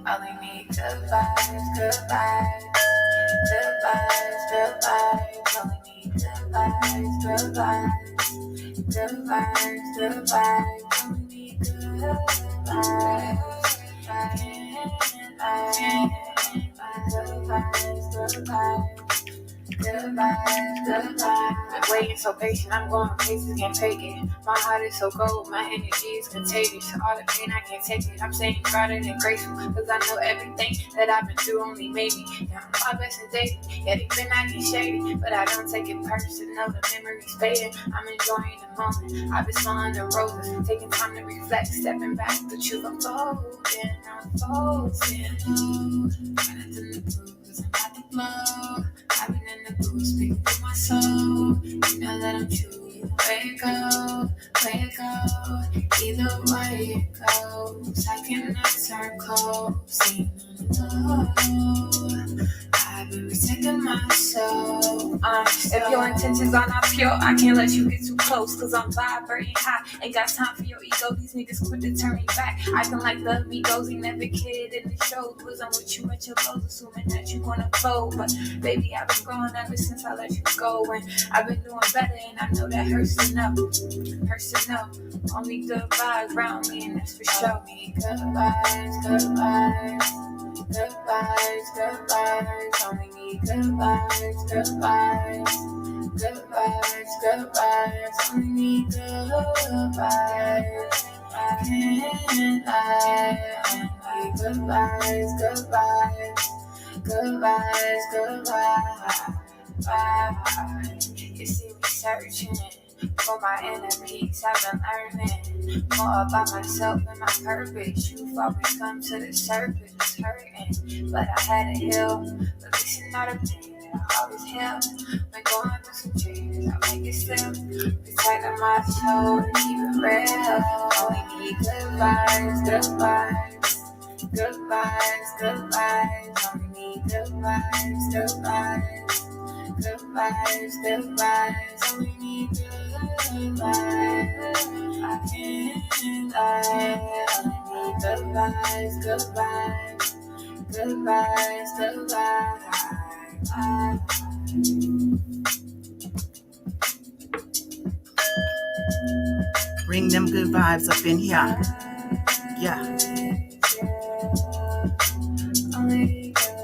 Only need good vibes, good vibes. Good vibes, good vibes. Only need good vibes, good vibes. Good vibes, good vibes. Only need good vibes. Good vibes, good vibes. Good vibes, good vibes. Been waiting so patient, I'm going places, can't fake it. My heart is so cold, my energy is contagious. All the pain, I can't take it. I'm saying prouder than grateful, cause I know everything that I've been through only made me. Yeah, I'm my best and dating. Yeah, they've been acting shady, but I don't take it personal. The memories fading, I'm enjoying the moment. I've been smelling the roses, taking time to reflect, stepping back, the truth unfolding, unfolding. Got nothing to prove, cause I'm at the flow. I've been in the booth, speaking to my soul. You know that I'm true. Either way it go. Either way it goes. I cannot turn cold. Seen on the low. I've been protecting my soul. If your intentions are not pure, I can't let you get too close. Cause I'm vibrating high. Ain't got time for your ego. These niggas quit to turn me back. Acting like the amigos ain't never cared in the show. Cause I'm with you at your lows, assuming that you wanna fold. But baby, I've been growing ever since I let you go. And I've been doing better, and I know that hurts to know. Hurts to know. Only good vibes around me, and that's for sure. Only good vibes, good vibes. Good vibes, good vibes. Only need good vibes, good vibes. Good vibes, good vibes. Only need good vibes. I can't lie. Only good vibes, good vibes. Good vibes, good vibes. You see me searching for my inner peace. I've been learning more about myself and my purpose. You've always come to the surface, it's hurting, but I had to heal. But this is not a pain that I always have. When going through some changes, I make it still. Protecting my soul and keep it real. Only need good vibes, good vibes. Good vibes, good vibes. Only need good vibes, good vibes. Good vibes, good vibes. Only need good vibes. I can't lie. Only need good vibes, good vibes. Good vibes, good vibes. Bring them good vibes up in here. Yeah. Only good.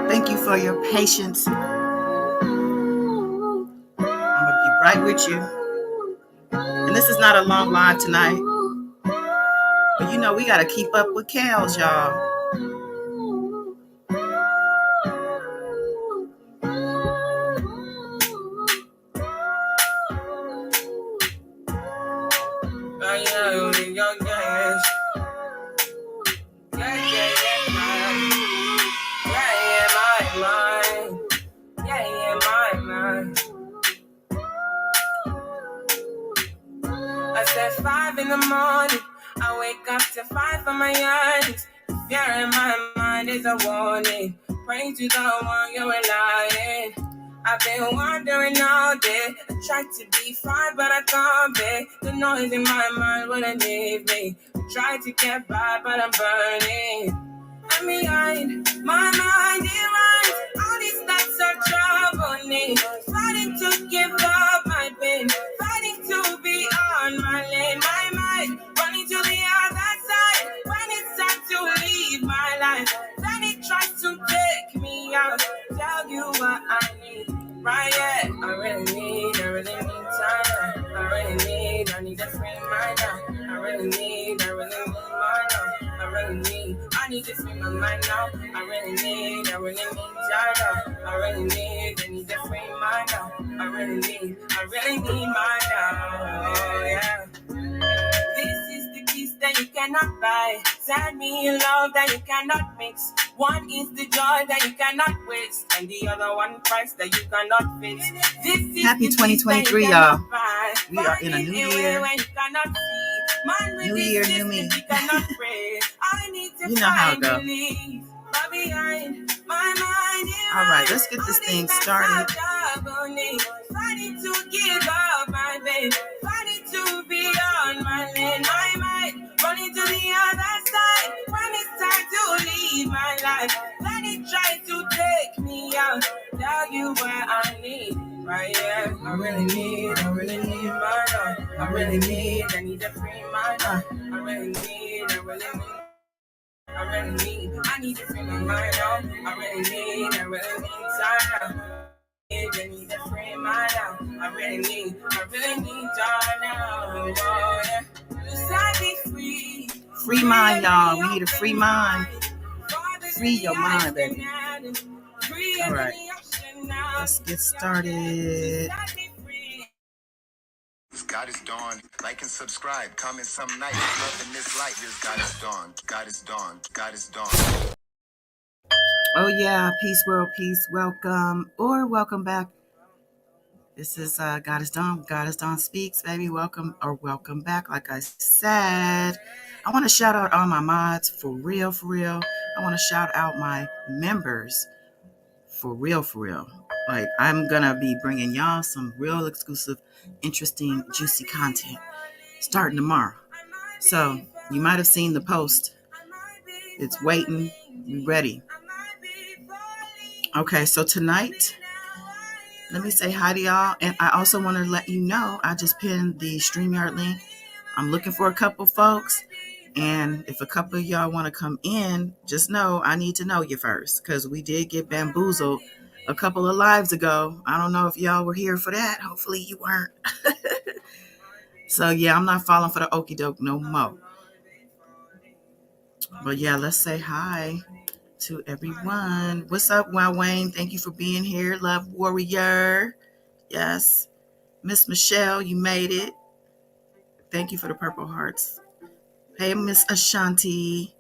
Thank you for your patience. I'm gonna be right with you. And this is not a long live tonight. But you know we gotta keep up with Kels, y'all. I said 5 in the morning, I wake up to 5 for my eyes. Fear in my mind is a warning. Pray to the one you're relying. I've been wandering all day. I tried to be fine, but I can't be. The noise in my mind wouldn't leave me. I tried to get by, but I'm burning. I'm behind, my mind is right. All these thoughts are troubling. Fighting to give up my pain. Fighting to be on my lane. My mind running to the other side. When it's time to leave my life, then it tries to take me out. Tell you what I need. Right, yeah, I really need time. I need to free my now. I really need my now. I need to free my mind now. I really need time. I need to free my now. I really need my now. Oh, yeah. This is the peace that you cannot buy. Send me love that you cannot mix. One is the joy that you cannot waste, and the other one price that you cannot fix. This is Happy 2023, y'all. We are in a new year. New year, new me. You know how it goes. All right, let's get this thing started. Fighting to give up my babe, fighting to be on my lane, my mind, running to the other side. When it's time to leave my life, let it try to take me out. Tell you where I need, right? Yeah, I really need my love. I need to free my love. I need to free my mind out. I really need Tasha. I need to free my love. I really need Tasha now. Oh, yeah. Just I be free. Free mind, y'all. We need a free mind. Free your mind, baby. All right. Let's get started. God is dawn. Like and subscribe. Comment some night. Love in this light. Here's God is dawn. God is dawn. God is dawn. Oh yeah, peace world, peace. Welcome or welcome back. This is God is dawn. God is dawn speaks, baby. Welcome or welcome back. Like I said, I want to shout out all my mods for real, for real. I want to shout out my members for real, for real. Like I'm gonna be bringing y'all some real exclusive, interesting, juicy content starting tomorrow. So you might have seen the post. It's waiting. We ready. Okay, so tonight, let me say hi to y'all. And I also want to let you know, I just pinned the StreamYard link. I'm looking for a couple folks. And if a couple of y'all want to come in, just know I need to know you first. Because we did get bamboozled a couple of lives ago. I don't know if y'all were here for that. Hopefully you weren't. So yeah, I'm not falling for the okie doke no more. But yeah, let's say hi to everyone. What's up, Wayne? Thank you for being here. Love Warrior. Yes. Miss Michelle, you made it. Thank you for the purple hearts. Hey, Miss Ashanti.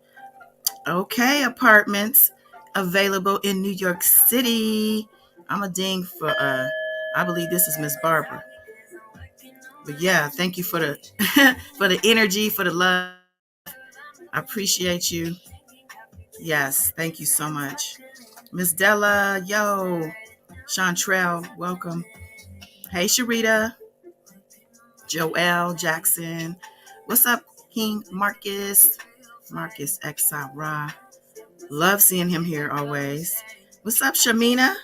Okay, apartments available in New York City. I'm a ding for I believe this is Miss Barbara. But yeah, thank you for the for the energy, for the love. I appreciate you. Yes, thank you so much. Miss Della, yo. Chantrell, welcome. Hey, Sharita. Joelle Jackson. What's up, King Marcus? Marcus Xara. Love seeing him here always. What's up, Shamina?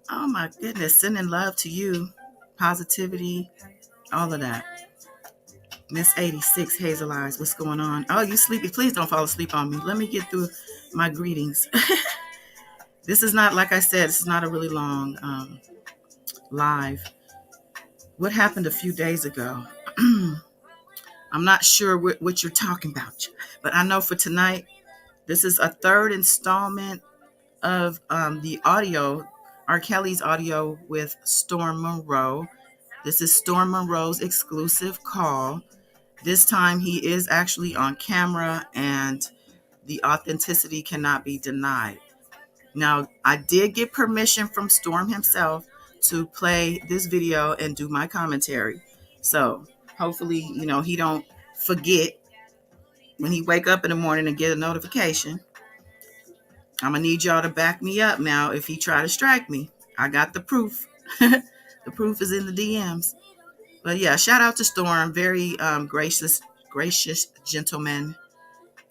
Oh my goodness, sending love to you. Positivity, all of that. Miss 86, Hazel Eyes, what's going on? Oh, you sleepy? Please don't fall asleep on me. Let me get through my greetings. This is not, like I said, this is not a really long live. What happened a few days ago? I'm not sure what you're talking about, but I know for tonight, this is a third installment of the audio, R. Kelly's audio with Storm Monroe. This is Storm Monroe's exclusive call. This time he is actually on camera and the authenticity cannot be denied. Now, I did get permission from Storm himself to play this video and do my commentary. So hopefully, he don't forget when he wake up in the morning and get a notification. I'm going to need y'all to back me up now if he try to strike me. I got the proof. The proof is in the DMs. But yeah, shout out to Storm. Very gracious gentleman,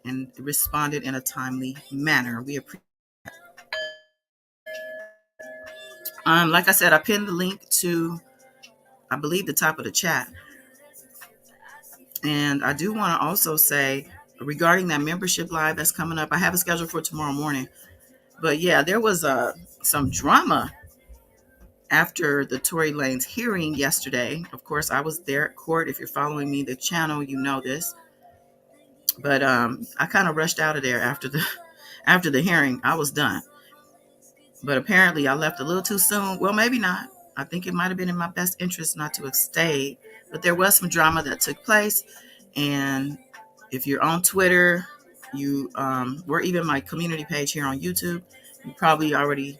and responded in a timely manner. We appreciate it. Like I said, I pinned the link to, I believe, the top of the chat. And I do want to also say, regarding that membership live that's coming up, I have it scheduled for tomorrow morning. But yeah, there was some drama after the Tory Lanez hearing yesterday. Of course, I was there at court. If you're following me, the channel, you know this. But I kind of rushed out of there after the hearing. I was done. But apparently I left a little too soon. Well, maybe not. I think it might have been in my best interest not to have stayed. But there was some drama that took place. And if you're on Twitter, or even my community page here on YouTube, you probably already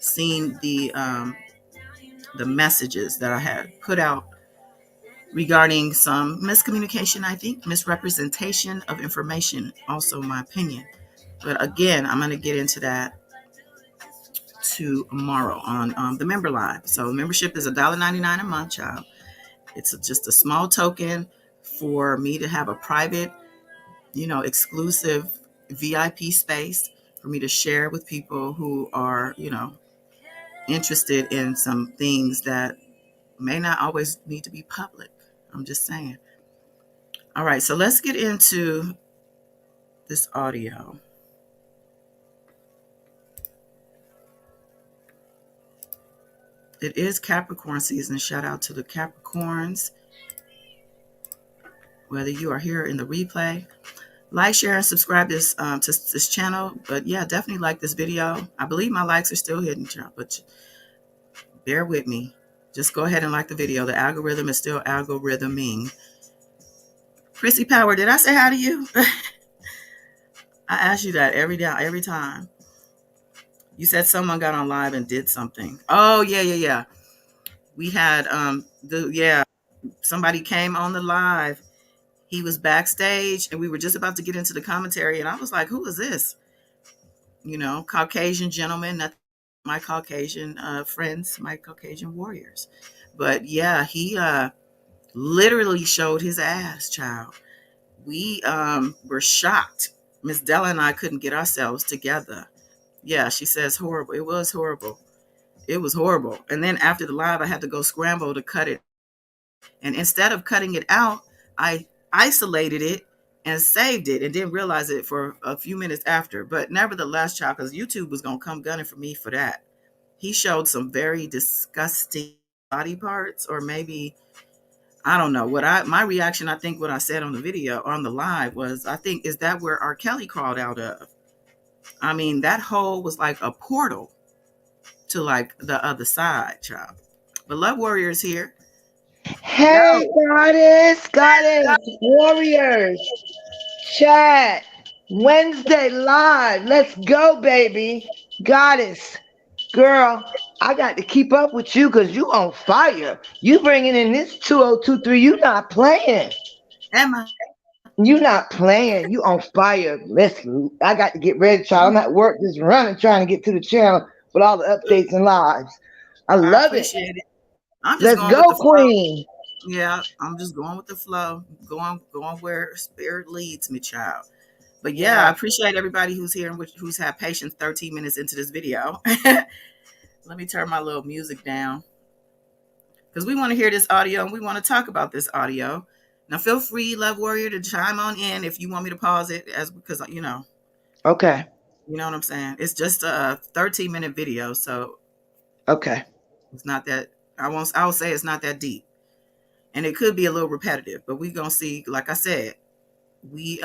seen the messages that I had put out regarding some miscommunication, I think, misrepresentation of information, also my opinion. But again, I'm going to get into that tomorrow on the member live. So membership is $1.99 a month, child. It's just a small token for me to have a private, exclusive VIP space for me to share with people who are, interested in some things that may not always need to be public. I'm just saying. All right, so let's get into this audio. It is Capricorn season. Shout out to the Capricorns. Whether you are here in the replay, like, share, and subscribe to this channel. But yeah, definitely like this video. I believe my likes are still hidden, but bear with me. Just go ahead and like the video. The algorithm is still algorithming. Chrissy Power, did I say hi to you? I ask you that every time. You said someone got on live and did something. Oh yeah. We had somebody came on the live. He was backstage and we were just about to get into the commentary and I was like, who is this? Caucasian gentleman, not my Caucasian friends, my Caucasian warriors. But yeah, he literally showed his ass, child. We were shocked. Miss Della and I couldn't get ourselves together. Yeah, she says horrible. It was horrible. It was horrible. And then after the live, I had to go scramble to cut it. And instead of cutting it out, I isolated it and saved it and didn't realize it for a few minutes after. But nevertheless, child, because YouTube was going to come gunning for me for that. He showed some very disgusting body parts, or maybe, I don't know. My reaction, I think what I said on the video, on the live was, I think, is that where R. Kelly crawled out of? I mean, that hole was like a portal to like the other side, child. But Love Warriors here. Hey, goddess, warriors, chat, Wednesday live. Let's go, baby. Goddess, girl, I got to keep up with you because you on fire. You bringing in this 2023. You not playing. Am I? You not playing. You on fire. Listen, I got to get ready, child. I'm at work just running, trying to get to the channel with all the updates and lives. I love it. Appreciate it. I'm just Let's going go, with the flow. queen. Yeah, I'm just going with the flow, going where spirit leads me, child. But yeah, I appreciate everybody who's here and who's had patience 13 minutes into this video. Let me turn my little music down because we want to hear this audio and we want to talk about this audio. Now, feel free, Love Warrior, to chime on in if you want me to pause it, because Okay. You know what I'm saying? It's just a 13-minute video, so okay. It's not that I'll say it's not that deep. And it could be a little repetitive, but we're gonna see, like I said, we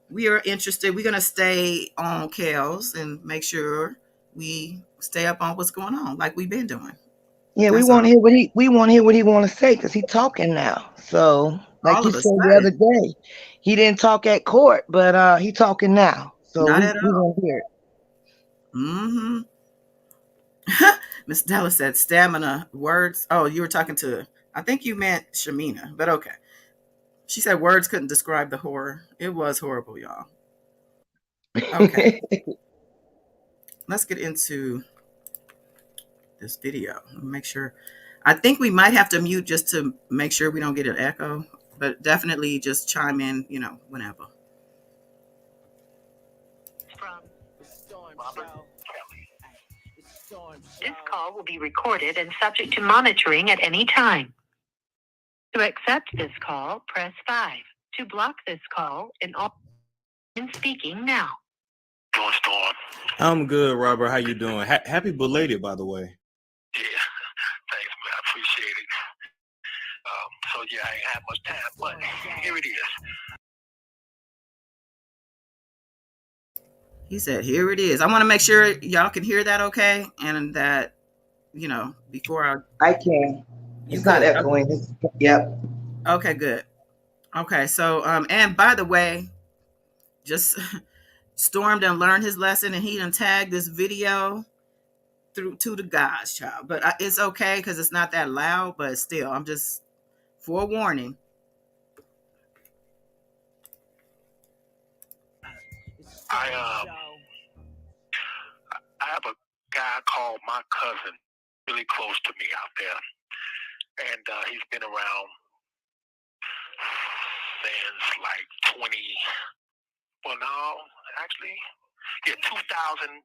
we are interested. We're gonna stay on Kels and make sure we stay up on what's going on, like we've been doing. Yeah, we want to hear what he want to say because he's talking now. So, like you said the other day, he didn't talk at court, but he talking now. So we want to hear it. Mm-hmm. Miss Della said stamina words. Oh, you were talking to, I think you meant Shamina, but okay. She said words couldn't describe the horror. It was horrible, y'all. Okay. Let's get into this video. Make sure. I think we might have to mute just to make sure we don't get an echo, but definitely just chime in, whenever. This call will be recorded and subject to monitoring at any time. To accept this call, press 5. To block this call, in speaking now. I'm good, Robert. How you doing? Happy belated, by the way. Yeah, thanks, man. I appreciate it. So yeah, I ain't had much time, but here it is. He said, here it is. I want to make sure y'all can hear that okay, and that, before I can. It's not echoing. Yep. Okay, good. Okay, so, and by the way, just Storm done learned his lesson, and he done tagged this video through to the gods, child. But it's okay because it's not that loud. But still, I'm just forewarning. I I have a guy called my cousin, really close to me out there, and he's been around since like 20. Well, no, actually, yeah, 2001.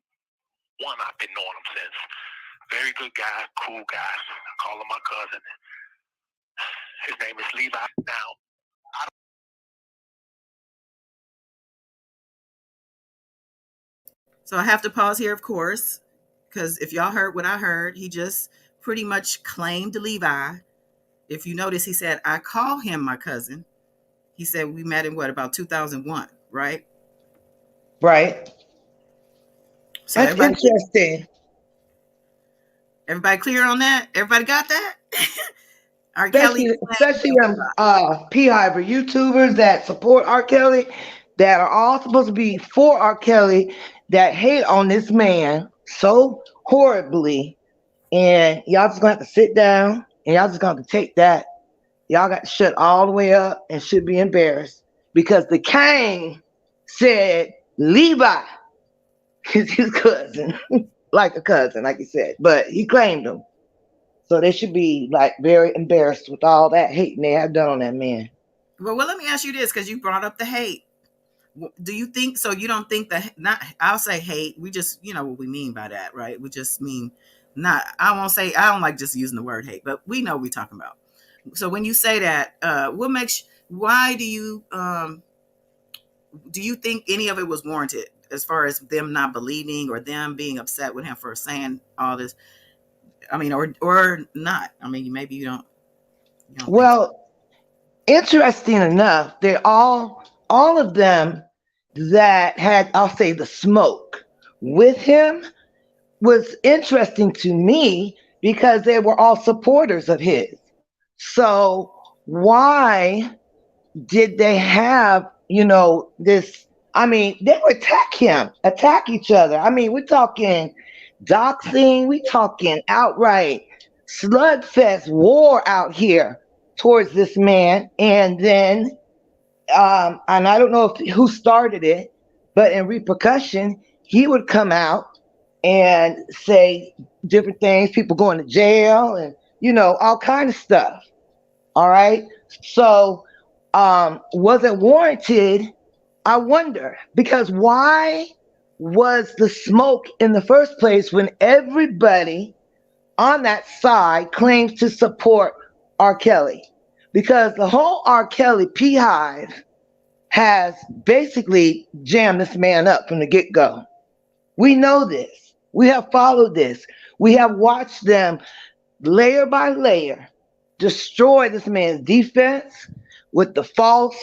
I've been knowing him since. Very good guy, cool guy. I call him my cousin. His name is Levi. Now, So I have to pause here, of course, because if y'all heard what I heard, he just pretty much claimed Levi. If you notice, he said, I call him my cousin. He said we met in what, about 2001, right? Right. So That's interesting. everybody clear on that? Everybody got that? R. Kelly Especially them P-Hiver YouTubers that support R. Kelly, that are all supposed to be for R. Kelly, that hate on this man so horribly. And y'all just gonna have to sit down and y'all just gonna have to take that. Y'all got to shut all the way up and should be embarrassed because the king said Levi is his cousin, like a cousin, like you said, but he claimed him. So they should be like very embarrassed with all that hating they have done on that man. well, let me ask you this because you brought up the hate. Do you think so? You don't think that, not, I'll say hate. We just, you know what we mean by that, right? We just mean not, I won't say, I don't like just using the word hate, but we know what we're talking about. So when you say that, what makes, why do you think any of it was warranted as far as them not believing or them being upset with him for saying all this? I mean, or not. I mean, maybe you don't think so. Well, interesting enough, they're all of them that had, I'll say, the smoke with him was interesting to me because they were all supporters of his. So why did they have, this? I mean, they would attack him, attack each other. I mean, we're talking doxing, we talking outright slugfest war out here towards this man. And then, and I don't know who started it, but in repercussion, he would come out and say different things, people going to jail and, all kind of stuff. All right. So, was it warranted? I wonder because why was the smoke in the first place when everybody on that side claims to support R. Kelly? Because the whole R. Kelly beehive has basically jammed this man up from the get go. We know this. We have followed this. We have watched them layer by layer destroy this man's defense with the false,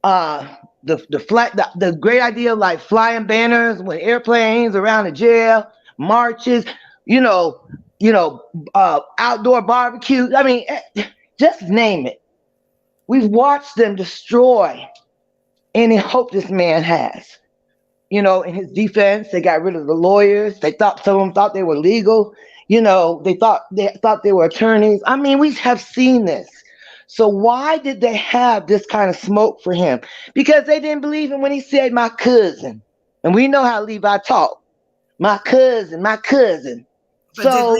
uh, the great idea of like flying banners with airplanes around the jail, marches, you know, outdoor barbecues. I mean, just name it. We've watched them destroy any hope this man has. In his defense, they got rid of the lawyers. They thought some of them thought they were legal. They thought they were attorneys. I mean, we have seen this. So why did they have this kind of smoke for him? Because they didn't believe him when he said my cousin. And we know how Levi talked. My cousin, my cousin. But So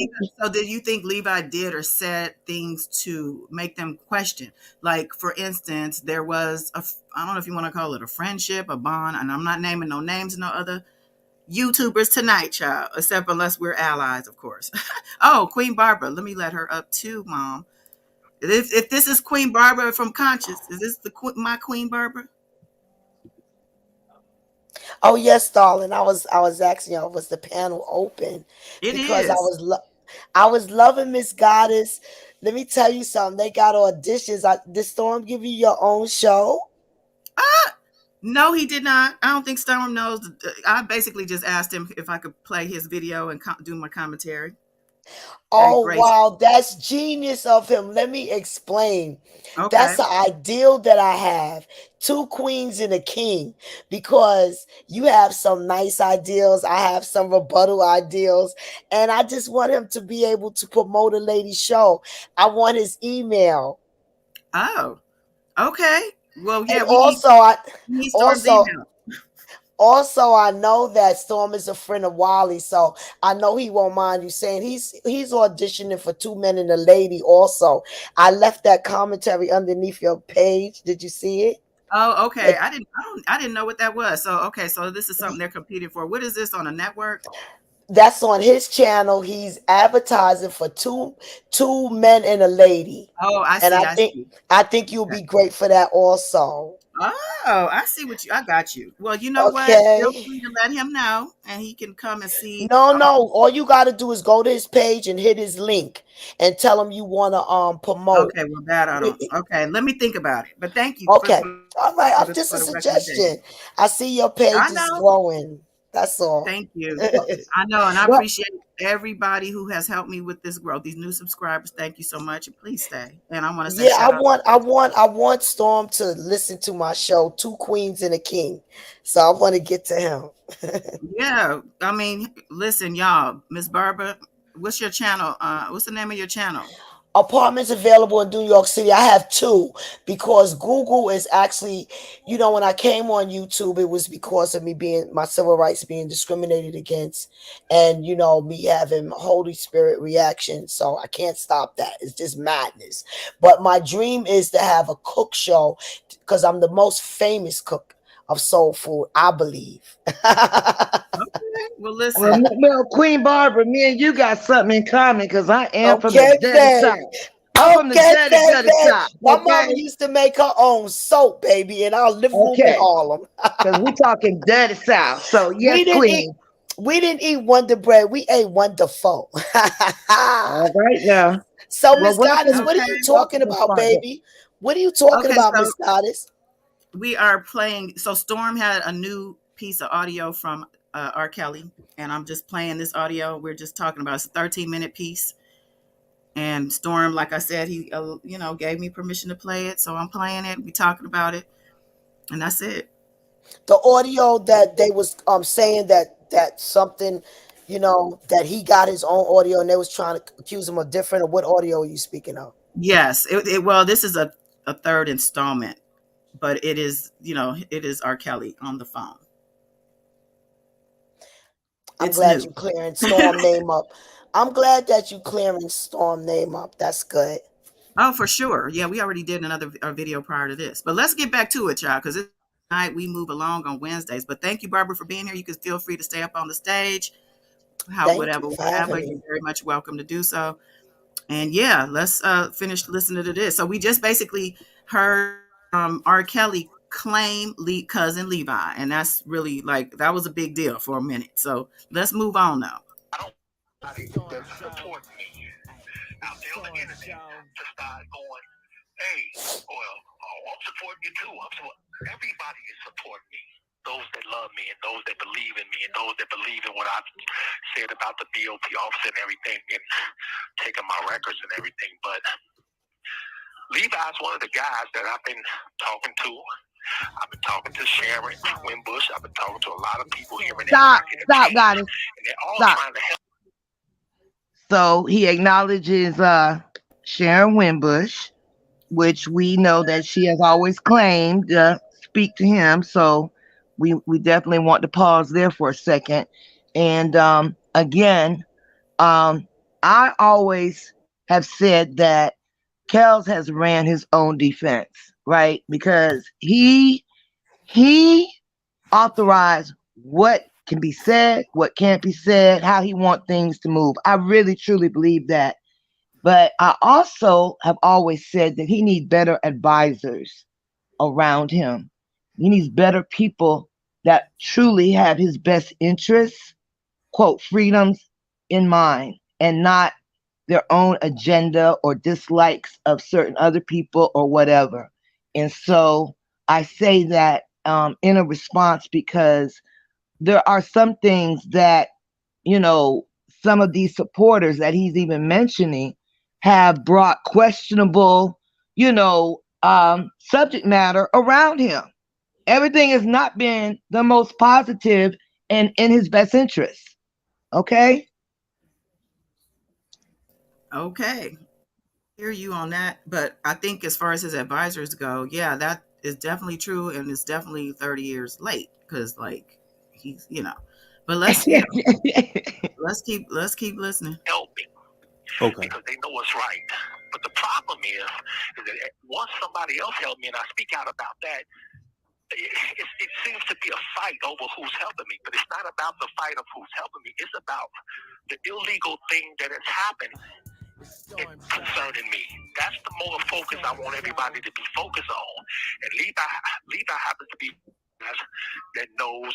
did you think Levi did or said things to make them question? Like, for instance, there was I don't know if you want to call it a friendship, a bond, and I'm not naming no names, no other YouTubers tonight, child, except unless we're allies, of course. Oh, Queen Barbara, let me let her up too, Mom. If this is Queen Barbara from Conscious, is this my Queen Barbara? Oh yes, darling. I was asking y'all, was the panel open? It Because I is. was I was loving Miss Goddess. Let me tell you something. They got auditions. Did Storm give you your own show? Ah, no, he did not. I don't think Storm knows. I basically just asked him if I could play his video and do my commentary. Very Oh graceful. wow, that's genius of him. Let me explain. Okay. That's the ideal that I have. Two queens and a king. Because you have some nice ideals, I have some rebuttal ideals, and I just want him to be able to promote a lady show. I want his email. Oh, okay. Well, yeah, And we need Storm's also email. also I know that Storm is a friend of Wally, so I know he won't mind you saying he's auditioning for Two Men and a Lady also. I left that commentary underneath your page. Did you see it? Oh, okay. It- I didn't know what that was. So, okay, so this is something they're competing for. What is this on a network? That's on his channel. He's advertising for two men and a lady. Oh, I And see. I see. I think you'll Okay. be great for that also. Oh, I see what I got you. Well, you know what? Feel Okay. free to let him know and he can come and see. No, no. All you gotta do is go to his page and hit his link and tell him you wanna promote. Okay, well that I don't. Okay, let me think about it. But thank you Okay. All right. for Just for a the recommendation. suggestion. I see your I page is know. growing. That's all. Thank you. I know, and I Well, appreciate everybody who has helped me with this growth. These new subscribers, thank you so much, and please stay. And I want to say yeah, shout out. I want Storm to listen to my show, Two Queens and a King. So I want to get to him. Yeah, I mean, listen, y'all, Miss Barbara, what's your channel? What's the name of your channel? Apartments available in New York City. I have two because Google is actually, when I came on YouTube, it was because of me being my civil rights being discriminated against, and me having Holy Spirit reaction. So I can't stop that. It's just madness. But my dream is to have a cook show because I'm the most famous cook of soul food, I believe. Okay, well, Well, listen. well, Queen Barbara, me and you got something in common because I am from the Okay, dirty South. babe. I'm from the Okay, dirty baby. South. My Okay, mama used to make her own soap, baby, in our living room in okay, Harlem. because we talking dirty South. So yes, we didn't eat Queen. we didn't eat Wonder Bread. We ate Wonderful. All right now. So, Well, Miss Goddess, welcome, what are Okay, you talking welcome, Miss about, Barbara. baby? What are you talking okay. about, So Miss Goddess? we are playing. So Storm had a new piece of audio from R. Kelly, and I'm just playing this audio. We're just talking about it's a 13-minute piece. And Storm, like I said, he gave me permission to play it, so I'm playing it. We talking about it, and that's it. The audio that they was saying that something, that he got his own audio and they was trying to accuse him of different. Or what audio are you speaking of? Yes, well, this is a third installment, but it is R. Kelly on the phone. I'm It's glad new. you clearing Storm name up. I'm glad that you clearing Storm name up. That's good. Oh, for sure. Yeah, we already did another video prior to this, but let's get back to it, y'all, because night we move along on Wednesdays. But thank you, Barbara, for being here. You can feel free to stay up on the stage, how Thank you whatever, for having whatever. You're me. very much welcome to do so. And yeah, let's finish listening to this. So we just basically heard R. Kelly claim cousin Levi, and that's really like that was a big deal for a minute. So let's move on now. I don't that support me out there on the internet to start going, hey, well, I'm supporting you too. Everybody is supporting me. Those that love me and those that believe in me and those that believe in what I've said about the BOP officer and everything and taking my records and everything. But Levi's one of the guys that I've been talking to. I've been talking to Sharon Winbush. I've been talking to a lot of people here in Stop, Atlanta, stop, goddess, and they're all stop. trying to help. So he acknowledges Sharon Winbush, which we know that she has always claimed to speak to him. So we definitely want to pause there for a second. And again, I always have said that Kels has ran his own defense, right? Because he authorized what can be said, what can't be said, how he wants things to move. I really truly believe that. But I also have always said that he needs better advisors around him. He needs better people that truly have his best interests, quote, freedoms in mind and not their own agenda or dislikes of certain other people or whatever. And so I say that in a response because there are some things that, you know, some of these supporters that he's even mentioning have brought questionable, subject matter around him. Everything has not been the most positive and in his best interest. Okay? Okay. Hear you on that. But I think as far as his advisors go, yeah, that is definitely true. And it's definitely 30 years late because, like, he's. But let's keep listening. Help me Okay. because they know what's right. But the problem is that once somebody else helped me and I speak out about that, it seems to be a fight over who's helping me. But it's not about the fight of who's helping me. It's about the illegal thing that has happened concerning me. That's the more focus I want everybody to be focused on. And Levi happens to be that knows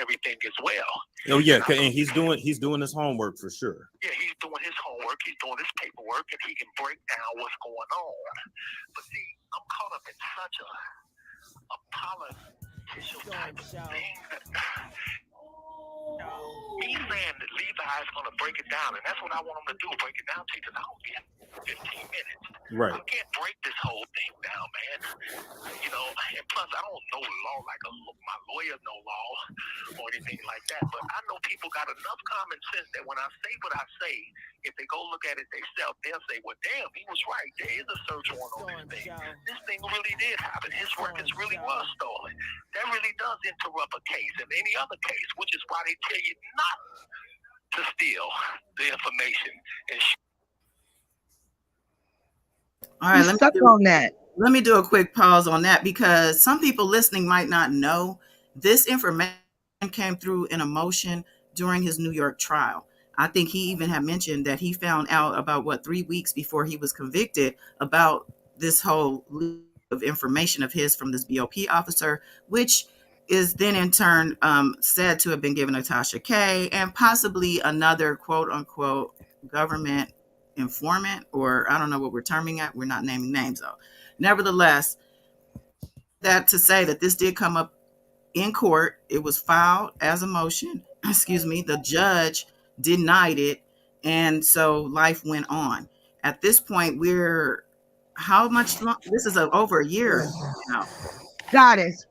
everything as well. Oh yeah, and he's doing his homework for sure. Yeah, he's doing his homework, he's doing his paperwork, and he can break down what's going on. But see, I'm caught up in such a political type of thing that me saying that Levi is going to break it down, and that's what I want him to do, break it down to you, because I don't get 15 minutes. Right. I can't break this whole thing down, man. And plus I don't know law like my lawyer know law or anything like that, but I know people got enough common sense that when I say what I say, if they go look at it themselves, they'll say, well, damn, he was right. There is a search warrant on this thing. This thing really did happen. His records really was stolen. That really does interrupt a case and any other case, which is why they tell you not to steal the information. And All right, He's stuck on that. let me do a quick pause on that because some people listening might not know this information came through in a motion during his New York trial. I think he even had mentioned that he found out about 3 weeks before he was convicted about this whole leak of information of his from this BOP officer, which is then in turn said to have been given to Tasha K and possibly another quote unquote government informant, or I don't know what we're terming it. We're not naming names though. Nevertheless, that to say that this did come up in court, it was filed as a motion. Excuse me. The judge denied it, and so life went on. At this point, we're how much long? This is over a year now. Goddess,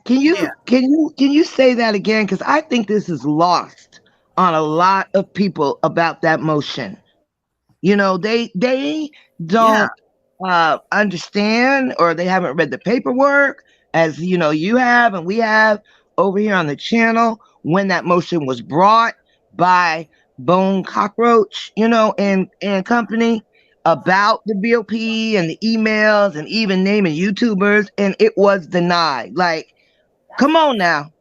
can you Yeah, say that again? Because I think this is lost on a lot of people about that motion. They yeah. don't understand, or they haven't read the paperwork, as you have and we have over here on the channel, when that motion was brought by Bone Cockroach, and company, about the BOP and the emails and even naming YouTubers, and it was denied. Like, come on now.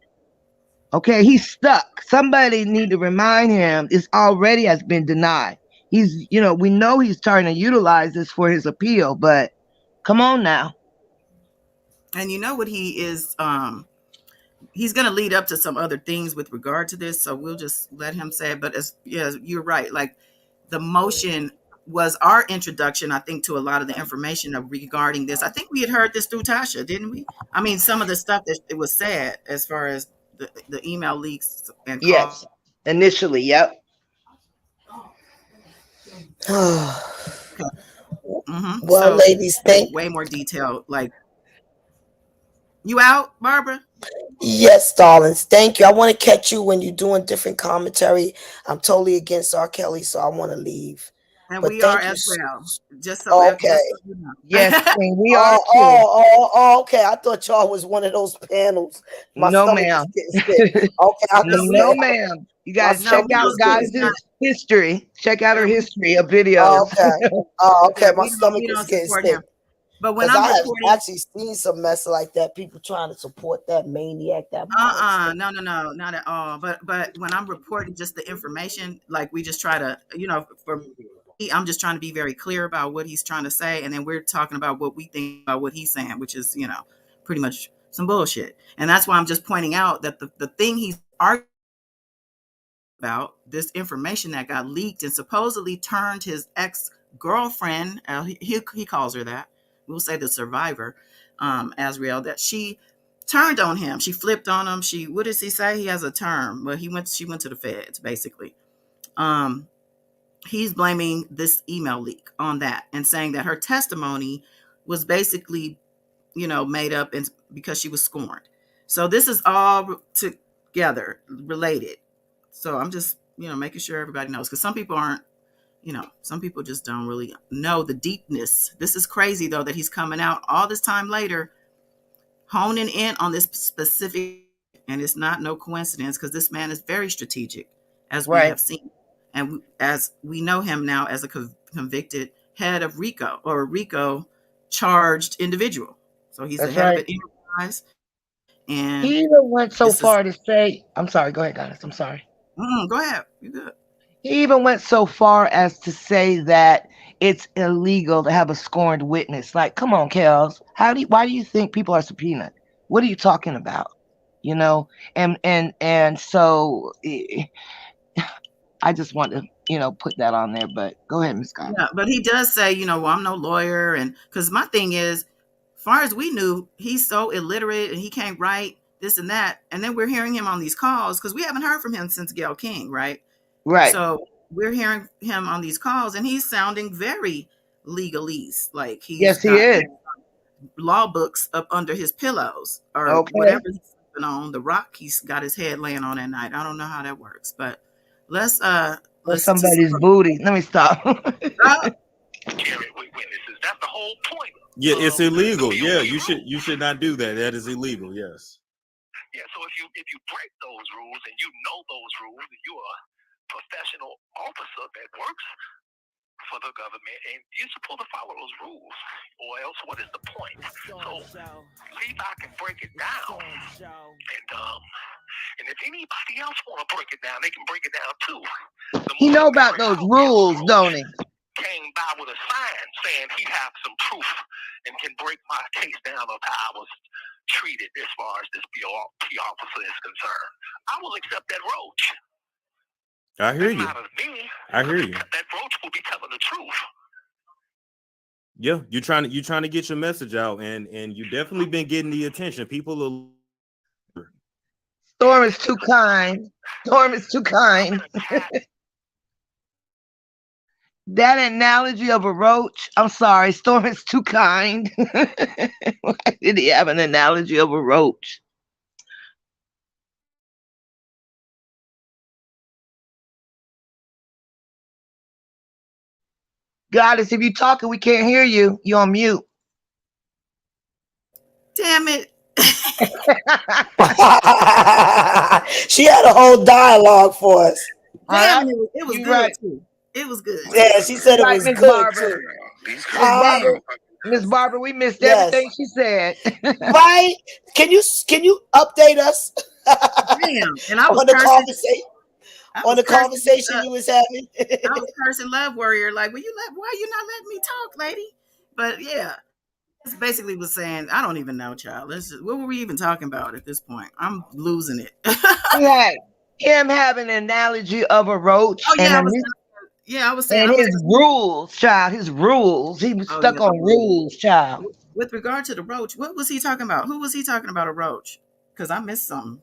Okay, he's stuck. Somebody need to remind him this already has been denied. We know he's trying to utilize this for his appeal, but come on now. And you know what he is? He's going to lead up to some other things with regard to this, so we'll just let him say it. But you're right. Like the motion was our introduction, I think, to a lot of the information regarding this. I think we had heard this through Tasha, didn't we? I mean, some of the stuff that it was said as far as the email leaks and Yes, call. initially, yep. Well, So ladies, way more detailed. Like, you out, Barbara? yes, darlings. Thank you. I want to catch you when you're doing different commentary. I'm totally against R. Kelly, so I want to leave. And But we are thank you. as well. Just Okay. so you know. Yes, Queen, we are too. Okay. I thought y'all was one of those panels. My No, stomach ma'am. is getting sick. Okay, I can No, say ma'am. You my got to check stomach No, out is getting guys' sick. history. Check out her and history of videos. Okay. My stomach we is don't getting support sick. him. But when Because I'm I have reporting, actually seen some mess like that. People trying to support that maniac, that monster. no, not at all. But when I'm reporting just the information, like we just try to, for me, I'm just trying to be very clear about what he's trying to say, and then we're talking about what we think about what he's saying, which is, pretty much some bullshit. And that's why I'm just pointing out that the thing he's arguing about, this information that got leaked and supposedly turned his ex-girlfriend, he calls her that, we'll say the survivor, Azriel, that she turned on him. She flipped on him. What does he say? He has a term. Well, she went to the feds, basically. Um, he's blaming this email leak on that and saying that her testimony was basically, made up and because she was scorned. So this is all together related. So I'm just, making sure everybody knows, because some people aren't, some people just don't really know the deepness. This is crazy though, that he's coming out all this time later, honing in on this specific, and it's not no coincidence, because this man is very strategic, as we Right. have seen, and as we know him now as a convicted head of RICO, or a RICO charged individual. So he's the That's head of right. an enterprise, and He even went so this is. far to say, I'm sorry, go ahead, Goddess. I'm sorry. Go ahead, you good. He even went so far as to say that it's illegal to have a scorned witness. Like, come on, Kels. Why do you think people are subpoenaed? What are you talking about? You know? And so I just want to, put that on there. But go ahead, Miss Scott. Yeah, but he does say, well, I'm no lawyer, and because my thing is, far as we knew, he's so illiterate and he can't write this and that. And then we're hearing him on these calls, because we haven't heard from him since Gayle King, right? Right. So we're hearing him on these calls, and he's sounding very legalese, like he's Yes, he got is. law books up under his pillows, or Okay. whatever he's sleeping on, the rock he's got his head laying on at night. I don't know how that works, but let's Or listen to somebody's booty. Let me stop. Carry with witnesses. That's the whole point. Yeah, it's illegal. The Yeah, BOP you should not do that. That is illegal. Yes. Yeah, so if you break those rules and you know those rules, and you're a professional officer that works for the government, and you're supposed to follow those rules, or else what is the point? So Levi can break it down, and if anybody else want to break it down, they can break it down too. He know about those rules, don't he? Came by with a sign saying he have some proof and can break my case down of how I was treated as far as this BOP officer is concerned. I will accept that roach. I hear you. I hear you. That roach will be telling the truth. Yeah, you're trying to get your message out, and you definitely been getting the attention. People are. Storm is too kind. Storm is too kind. That analogy of a roach, I'm sorry, Storm is too kind. Why did he have an analogy of a roach? Goddess, if you talking, we can't hear you. You're on mute. Damn it. She had a whole dialogue for us. Damn, it was good right. too. It was good. Yeah, she said it was Miss good Barbara. too. Miss Barbara, we missed everything she said. Right? Can you update us? Damn. And I was on the cursing, conversation. On the cursing, conversation you was having. I was cursing Love Warrior, like, why you not letting me talk, lady? But yeah, it's basically was saying, I don't even know, child. What were we even talking about at this point? I'm losing it. Yeah, him having an analogy of a roach. Oh yeah, I was saying, and his rules, child. His rules. He was stuck on rules, child. With regard to the roach, what was he talking about? Who was he talking about a roach? Because I missed something.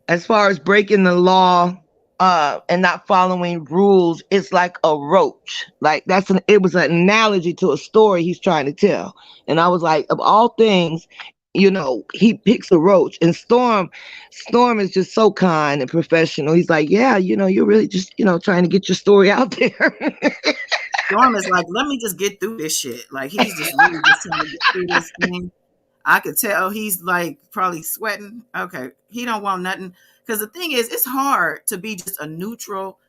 As far as breaking the law, and not following rules, it's like a roach. Like it was an analogy to a story he's trying to tell. And I was like, of all things, he picks a roach. And Storm is just so kind and professional. He's like, yeah, you're really just, trying to get your story out there. Storm is like, let me just get through this shit. Like, he's just really just trying to get through this thing. I could tell he's like probably sweating. Okay, he don't want nothing. Because the thing is, it's hard to be just a neutral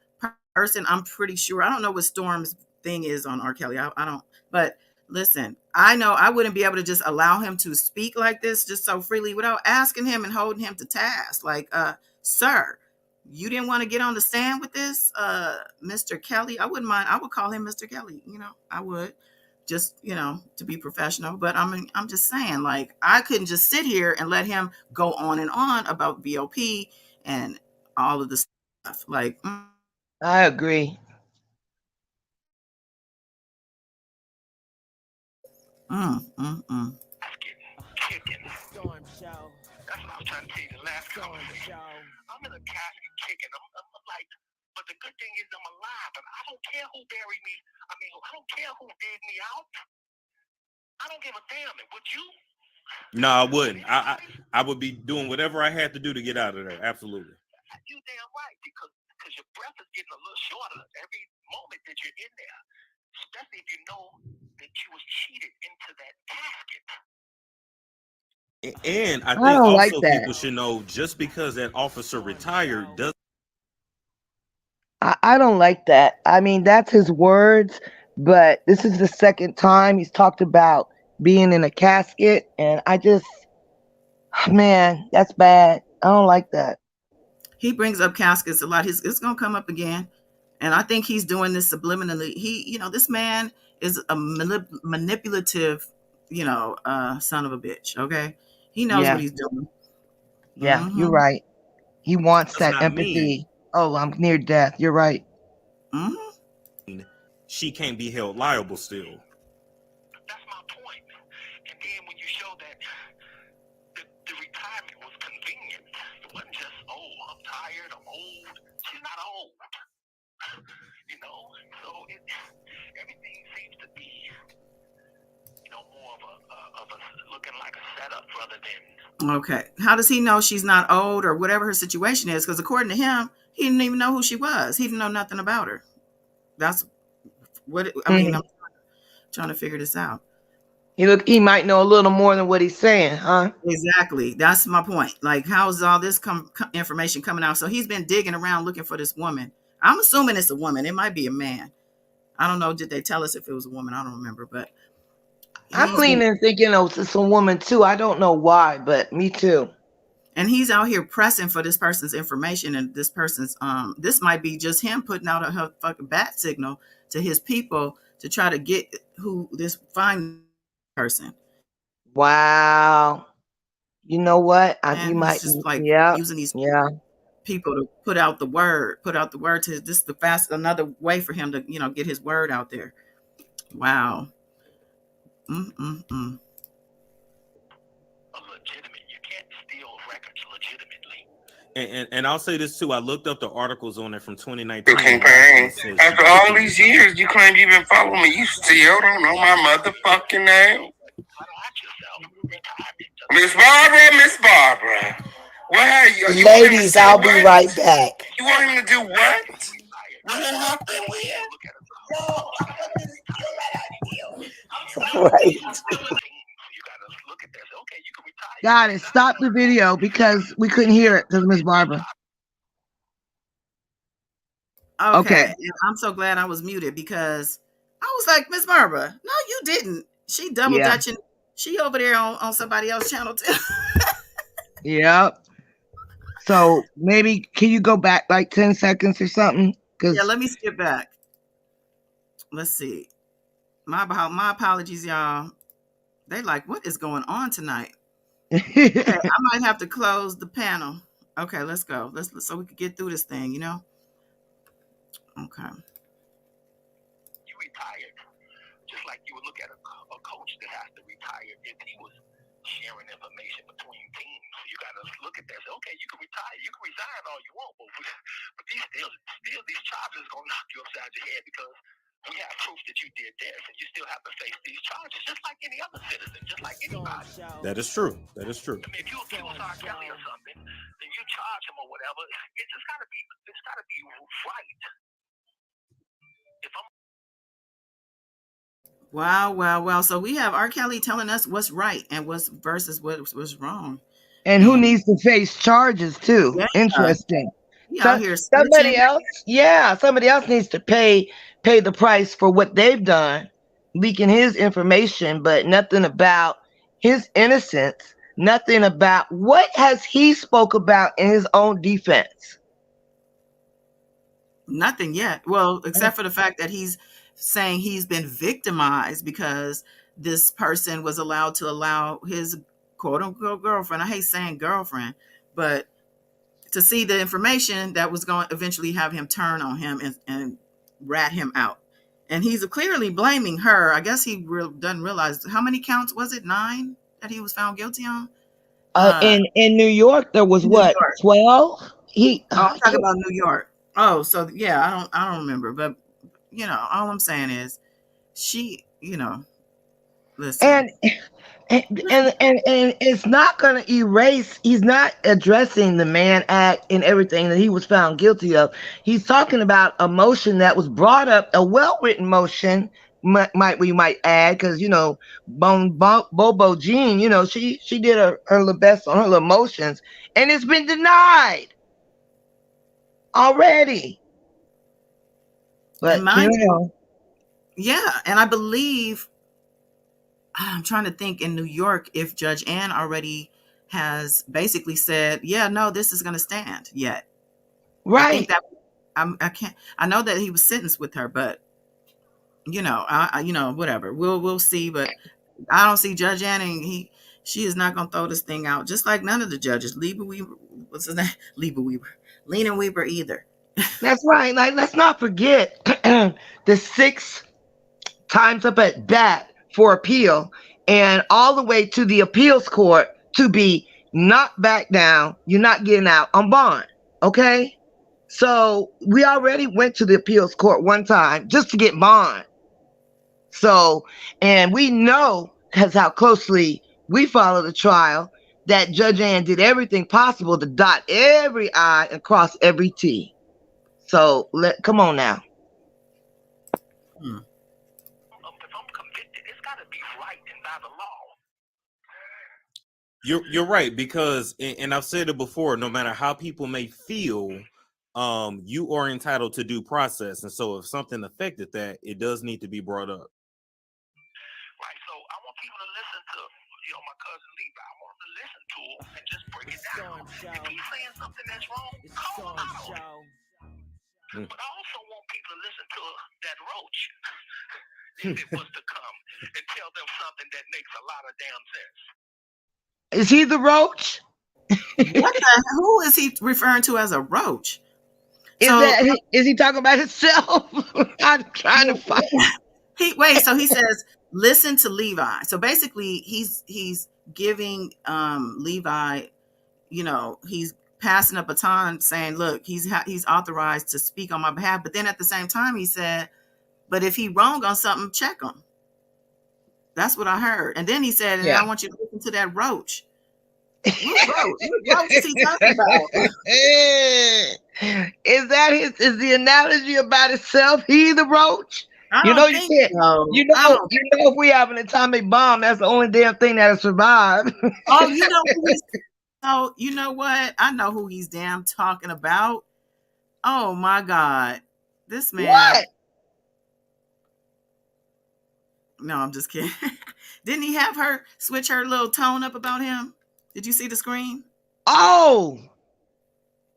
person. I'm pretty sure. I don't know what Storm's thing is on R. Kelly. I don't. But listen, I know I wouldn't be able to just allow him to speak like this just so freely without asking him and holding him to task. Like, sir, you didn't want to get on the stand with this, Mr. Kelly. I wouldn't mind. I would call him Mr. Kelly. I would. Just, to be professional. But I'm just saying, like, I couldn't just sit here and let him go on and on about BOP and all of the stuff. Like, I agree. Storm show. That's what I was trying to tell you the last conversation. I'm in a casket kicking. I'm like, But the good thing is I'm alive, and I don't care who buried me. I mean, I don't care who dig me out. I don't give a damn. Would you? No, I wouldn't. I would be doing whatever I had to do to get out of there. Absolutely. You damn right, because your breath is getting a little shorter every moment that you're in there, especially if you know that you was cheated into that casket. And I I think don't like also that. people should know just because that officer retired doesn't. I don't like that. I mean, that's his words, but this is the second time he's talked about being in a casket, and I just, man, that's bad. I don't like that. He brings up caskets a lot. It's gonna come up again, and I think he's doing this subliminally. This man is a manipulative, son of a bitch. Okay, he knows what Yeah, he's doing. yeah, you're Mm-hmm. right. He wants Does that not mean empathy. Oh, I'm near death. You're right. Mm-hmm. she can't be held liable still. That's my point. And then when you show that the retirement was convenient, it wasn't just, oh, I'm tired, I'm old. She's not old. So everything seems to be, more of a looking like a setup rather than. Okay. How does he know she's not old or whatever her situation is? Because according to him, he didn't even know who she was. He didn't know nothing about her. That's what I mean. I'm Mhm. trying to figure this out. He might know a little more than what he's saying, huh? Exactly. That's my point. Like, how's all this information coming out? So he's been digging around looking for this woman. I'm assuming it's a woman. It might be a man. I don't know. Did they tell us if it was a woman? I don't remember. But I'm he's been, leaning thinking, oh, it's a woman too. I don't know why, but me too. and he's out here pressing for this person's information, and this person's this might be just him putting out a fucking bat signal to his people to try to get who this find person. Wow. You know what? You And he's might. just like Yeah, using these yeah. people to put out the word to this is the fast another way for him to get his word out there. Wow. Mm-mm-mm. Legitimate. You can't steal records legitimately. And I'll say this too. I looked up the articles on it from 2019. After all these years, you claim you've been following me. You still don't know my motherfucking name. Miss Barbara. Where are you? Ladies, I'll be right back. You want him to do what? Right. Got it. Stop the video because we couldn't hear it because Miss Barbara. Okay. Okay. And I'm so glad I was muted because I was like, Miss Barbara, no, you didn't. She double Yeah. dutching. She over there on somebody else's channel too. Yep. So maybe can you go back like 10 seconds or something? Yeah, let me skip back. Let's see. My apologies, y'all. They like, what is going on tonight? Okay, I might have to close the panel. Okay, let's go. Let's so we can get through this thing, Okay. You retired, just like you would look at a coach that has to retire if he was sharing information between teams. You got to look at that. Say, okay, you can retire, you can resign all you want, but these these charges are gonna knock you upside your head because we have proof that you did this, and you still have to face these charges, just like any other citizen, just like anybody. That is true. That is true. I mean, if you accuse R. Kelly or something, then you charge him or whatever. It's gotta be right. If I'm Wow. So we have R. Kelly telling us what's right and what's versus what's wrong. And who needs to face charges too? Yeah. Interesting. He out here Somebody snitching. else, somebody else needs to pay the price for what they've done, leaking his information, but nothing about his innocence, nothing about what has he spoke about in his own defense. Nothing yet. Well, except for the fact that he's saying he's been victimized because this person was allowed to allow his quote unquote girlfriend. I hate saying girlfriend, but to see the information that was going to eventually have him turn on him and rat him out. And he's clearly blaming her. I guess he doesn't realize how many counts was it? 9 that he was found guilty on. In New York, there was what, 12? I'm talking about New York. Oh, so yeah, I don't remember, but all I'm saying is she, listen. And and it's not going to erase. He's not addressing the Mann Act and everything that he was found guilty of. He's talking about a motion that was brought up, a well-written motion, we might add, because Bobo Jean, she did her little best on her little motions, and it's been denied already. And But mind you, yeah, and I believe I'm trying to think in New York if Judge Ann already has basically said, yeah, no, this is going to stand yet. I think right. that I can't. I know that he was sentenced with her, but whatever. We'll see. But I don't see Judge Ann, and she is not going to throw this thing out. Just like none of the judges, Lieber Weaver, what's his name? Lieber Weaver, Lena Weaver either. That's right. Like, let's not forget the 6 times up at bat for appeal, and all the way to the appeals court to be knocked back down. You're not getting out on bond. Okay. So we already went to the appeals court one time just to get bond. So, and we know, because how closely we follow the trial, that Judge Ann did everything possible to dot every I and cross every T. So come on now. If I'm convicted, it's got to be right and by the law. You're right, because and I've said it before, no matter how people may feel, you are entitled to due process. And so if something affected that, it does need to be brought up. Right. So I want people to listen to, my cousin Levi. I want them to listen to him and just break it down. If he's saying something that's wrong, call him out on it. But I also want people to listen to that roach if it was to come and tell them something that makes a lot of damn sense. Is he the roach? Who is he referring to as a roach? Is he talking about himself? I'm trying to find. So he says, listen to Levi. So basically, he's giving Levi, he's passing a baton, saying, look, he's authorized to speak on my behalf. But then at the same time, he said, but if he wrong on something, check him. That's what I heard. And then he said, and I want you to listen to that roach. What roach is he talking about? Is the analogy about itself? He the roach? I don't think so. If we have an atomic bomb, that's the only damn thing that'll survive. Oh, you know what? I know who he's damn talking about. Oh my God. This man. What? No, I'm just kidding. Didn't he have her switch her little tone up about him? Did you see the screen? Oh.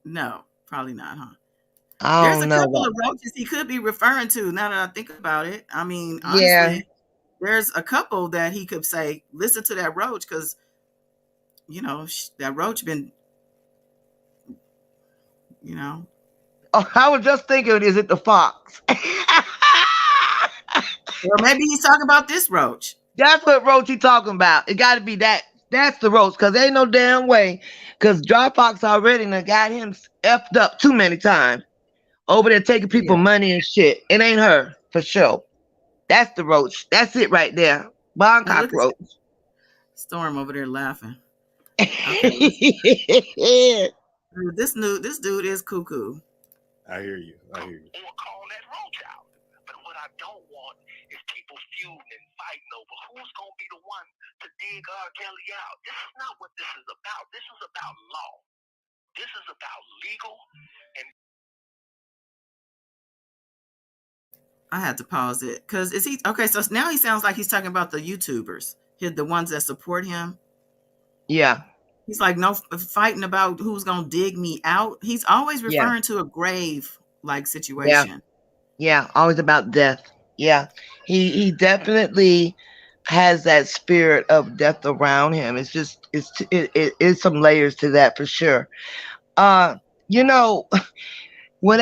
No, probably not, huh? There's a couple of roaches he could be referring to now that I think about it. I mean, honestly, yeah. There's a couple that he could say, listen to that roach, because, that roach been, Oh, I was just thinking, is it the fox? Or maybe he's talking about this roach. That's what roach he talking about. It got to be that. That's the roach, because ain't no damn way. Because Dry Fox already got him effed up too many times. Over there taking people money and shit. It ain't her, for sure. That's the roach. That's it right there. Bangkok roach. Storm over there laughing. Okay. This dude is cuckoo. I hear you. Or call that roach out. But what I don't want is people feuding and fighting over who's going to be the one to dig R. Kelly out. This is not what this is about. This is about law. This is about legal and. I had to pause it because is he okay? So now he sounds like he's talking about the YouTubers, the ones that support him. Yeah. He's like, no fighting about who's gonna dig me out. He's always referring to a grave like situation. Yeah, always about death. Yeah, he definitely has that spirit of death around him. It's just it is some layers to that for sure. When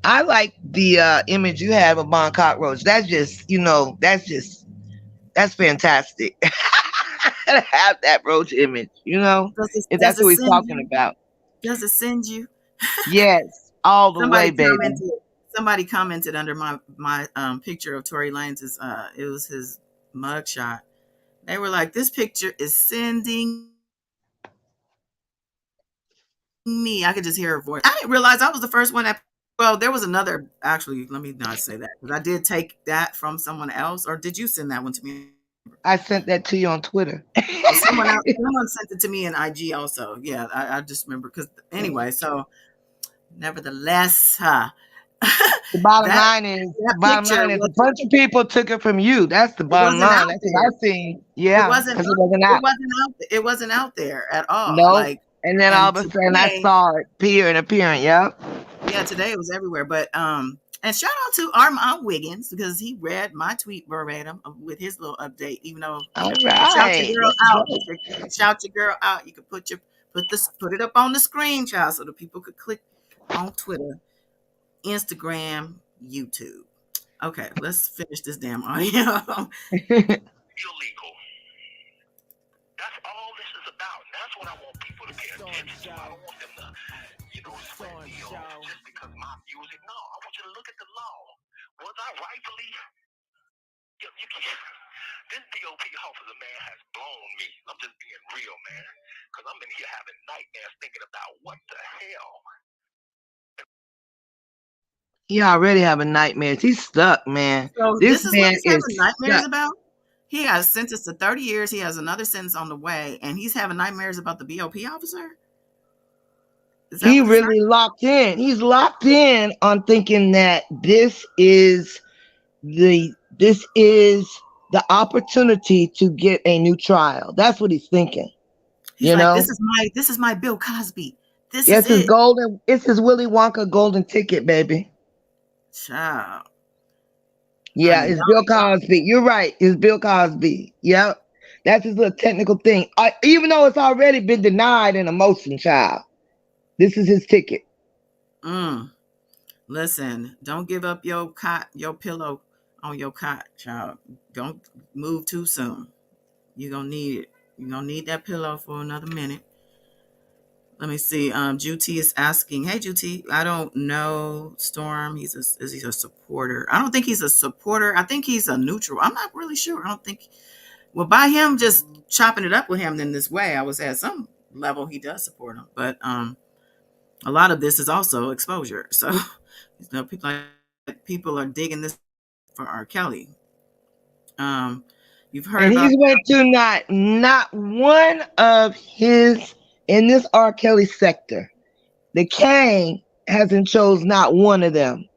I like the image you have of Bon Cockroach, that's just that's fantastic. To have that roach image, if that's what we're talking about. Does it send you? Yes, all the way, Somebody baby. commented. Somebody commented under my picture of Tory Lanez's. It was his mugshot. They were like, "This picture is sending me." I could just hear her voice. I didn't realize I was the first one that. Well, there was another. Actually, let me not say that because I did take that from someone else. Or did you send that one to me? I sent that to you on Twitter. Oh, someone else. Someone sent it to me in IG also. Yeah, I just remember because anyway. So, nevertheless, The bottom that line is, that picture a was. bunch of people took it from you. That's the It bottom wasn't line. out That's what there. I seen. It Yeah, wasn't because it up, wasn't it out. wasn't out it wasn't out there at all. Nope. Like And then all and of a sudden I today, saw it appearing. Yep. yeah, today it was everywhere. But and shout out to Armand Wiggins because he read my tweet verbatim with his little update, even though All you can shout your right. girl Let's out. go. You can shout your girl out. You can put it up on the screen, child, so the people could click on Twitter, Instagram, YouTube. Okay, let's finish this damn audio. Illegal. That's all this is about. And that's what I want people to pay attention to. I don't want them to, sweat me off just because my music. No, I want you to look at the law. Was I rightfully? You can't. This DOP officer, man, has blown me. I'm just being real, man. Because I'm in here having nightmares thinking about what the hell. He already having nightmares. He's stuck, man. So This this is what man he's is having nightmares stuck. about. He has sentenced to 30 years. He has another sentence on the way, and he's having nightmares about the BOP officer. Is that He what it's saying? really locked in. He's locked in on thinking that this is the opportunity to get a new trial. That's what he's thinking. He's You like, know? this is my Bill Cosby. This is Yes, his it. golden. It's his Willy Wonka golden ticket, baby. Child, Yeah, honey, it's Bill Cosby. You're right. It's Bill Cosby. Yep. That's his little technical thing. Even though it's already been denied in a motion, child. This is his ticket. listen, don't give up your cot, your pillow on your cot, child. Don't move too soon. You're gonna need it. You're gonna need that pillow for another minute. Let me see. Juti is asking, "Hey, Juti, I don't know Storm. Is he a supporter? I don't think he's a supporter. I think he's a neutral. I'm not really sure. I don't think. Well, by him just chopping it up with him in this way, I was at some level he does support him. But a lot of this is also exposure. So people are digging this for R. Kelly. Um, you've heard And about he's went to not one of his in this R. Kelly sector. The Kane hasn't chose not one of them.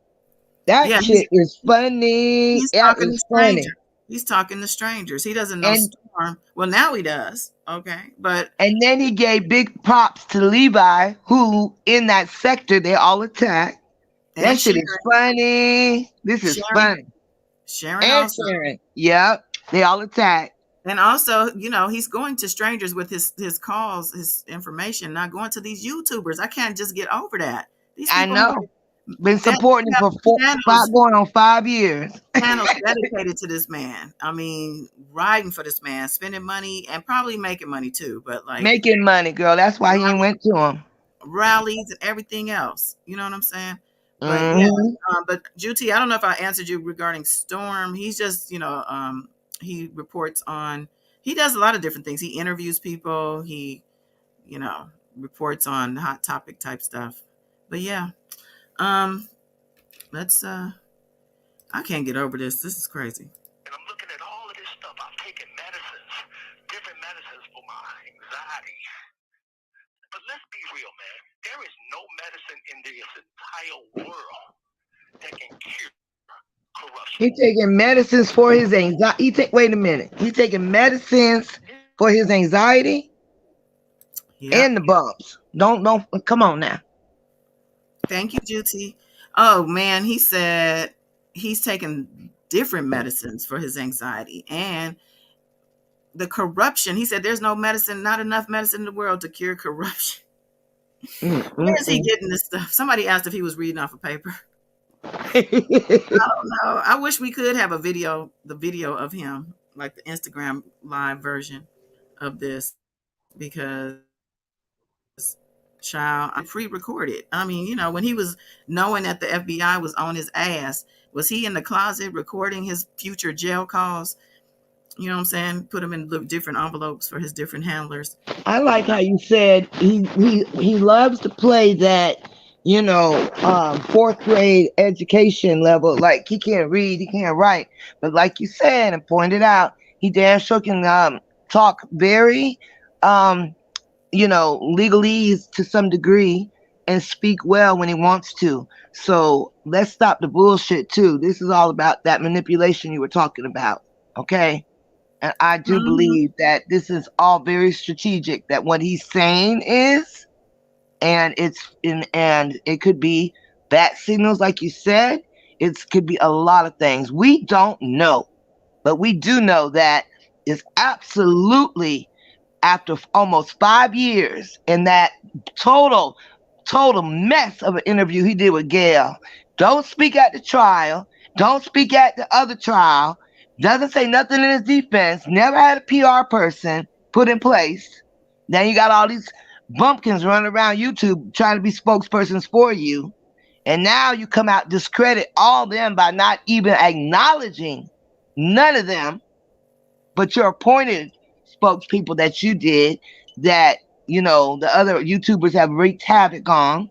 That yeah, shit is funny. he's That talking to is funny. strangers. He's talking to strangers. He doesn't know And Storm. Well, now he does. Okay, but and then he gave big props to Levi, who in that sector they all attack. That and shit is funny. This is Sharon, funny. Sharon And also, Sharon. Yep. They all attack. and also, he's going to strangers with his calls, his information, not going to these YouTubers. I can't just get over that. These I people know. Been supporting him have for channels going on 5 years. channels dedicated to this man. I mean, riding for this man, spending money, and probably making money too. But like Making money, girl. That's why he ain't went to him. rallies and everything else. You know what I'm saying? But yeah, Mm-hmm. but Juti, I don't know if I answered you regarding Storm. He's just, he reports on. He does a lot of different things. He interviews people. He, you know, reports on hot topic type stuff. But yeah, um, let's. I can't get over this. This is crazy. And I'm looking at all of this stuff. I've taken medicines, different medicines for my anxiety. But let's be real, man. There is no medicine in this entire world that can cure corruption. He taking medicines for his anxiety. Wait a minute. He taking medicines for his anxiety Yep. and the bumps. Don't come on now. Thank you, Juti. Oh man, he said he's taken different medicines for his anxiety and the corruption. He said there's no medicine, not enough medicine in the world to cure corruption. Where is he getting this stuff? Somebody asked if he was reading off a paper. I don't know. I wish we could have the video of him, like the Instagram live version of this, because Child, I pre-recorded. I mean, you know, when he was knowing that the FBI was on his ass, was he in the closet recording his future jail calls? You know what I'm saying? Put them in different envelopes for his different handlers. I like how you said he loves to play that, fourth grade education level. Like he can't read, he can't write, but like you said and pointed out, he damn sure can talk very legalese to some degree and speak well when he wants to. So let's stop the bullshit too. This is all about that manipulation you were talking about. Okay. And I do Mhm. believe that this is all very strategic, that what he's saying is, and it could be bat signals, like you said. It could be a lot of things. We don't know, but we do know that it's absolutely after almost 5 years in that total, total mess of an interview he did with Gail. Don't speak at the trial. Don't speak at the other trial. Doesn't say nothing in his defense. Never had a PR person put in place. Then you got all these bumpkins running around YouTube trying to be spokespersons for you. And now you come out discredit all them by not even acknowledging none of them, but your appointed spokespeople that you did that, the other YouTubers have wreaked havoc on.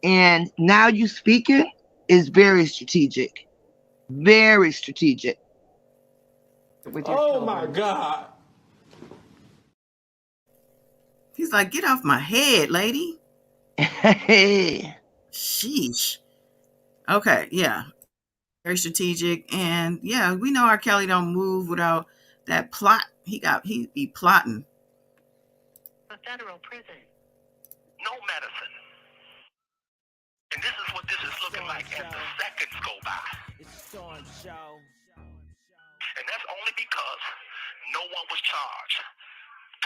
And now you speaking is very strategic. Very strategic. Oh my God. He's like, get off my head, lady. Hey. Sheesh. Okay, yeah. Very strategic. And yeah, we know R. Kelly don't move without that plot. He be plotting. A federal prison. No medicine. And this is what this is looking like as the seconds go by. And that's only because no one was charged.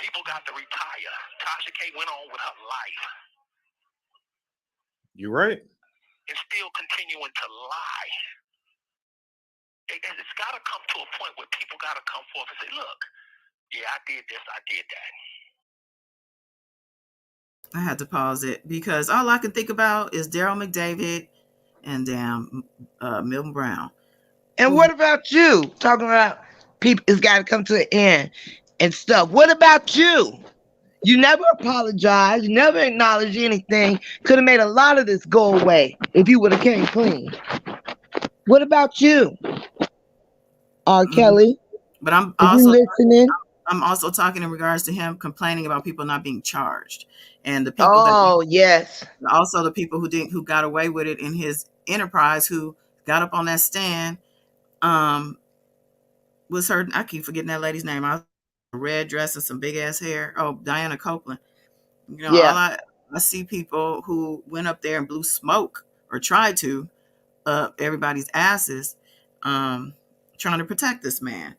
People got to retire. Tasha K went on with her life. You're right. And still continuing to lie. It's got to come to a point where people got to come forth and say, look, yeah, I did this, I did that. I had to pause it because all I can think about is Daryl McDavid and damn Milton Brown. And what about you? Talking about people, it's got to come to an end and stuff. What about you? You never apologized. You never acknowledged anything. Could have made a lot of this go away if you would have came clean. What about you, R. Kelly? But I'm also talking in regards to him complaining about people not being charged, and the people yes, also the people who got away with it in his enterprise, who got up on that stand, was her. I keep forgetting that lady's name. I a red dress and some big ass hair. Oh, Diana Copeland. You know, all I see people who went up there and blew smoke or tried to up everybody's asses, trying to protect this man.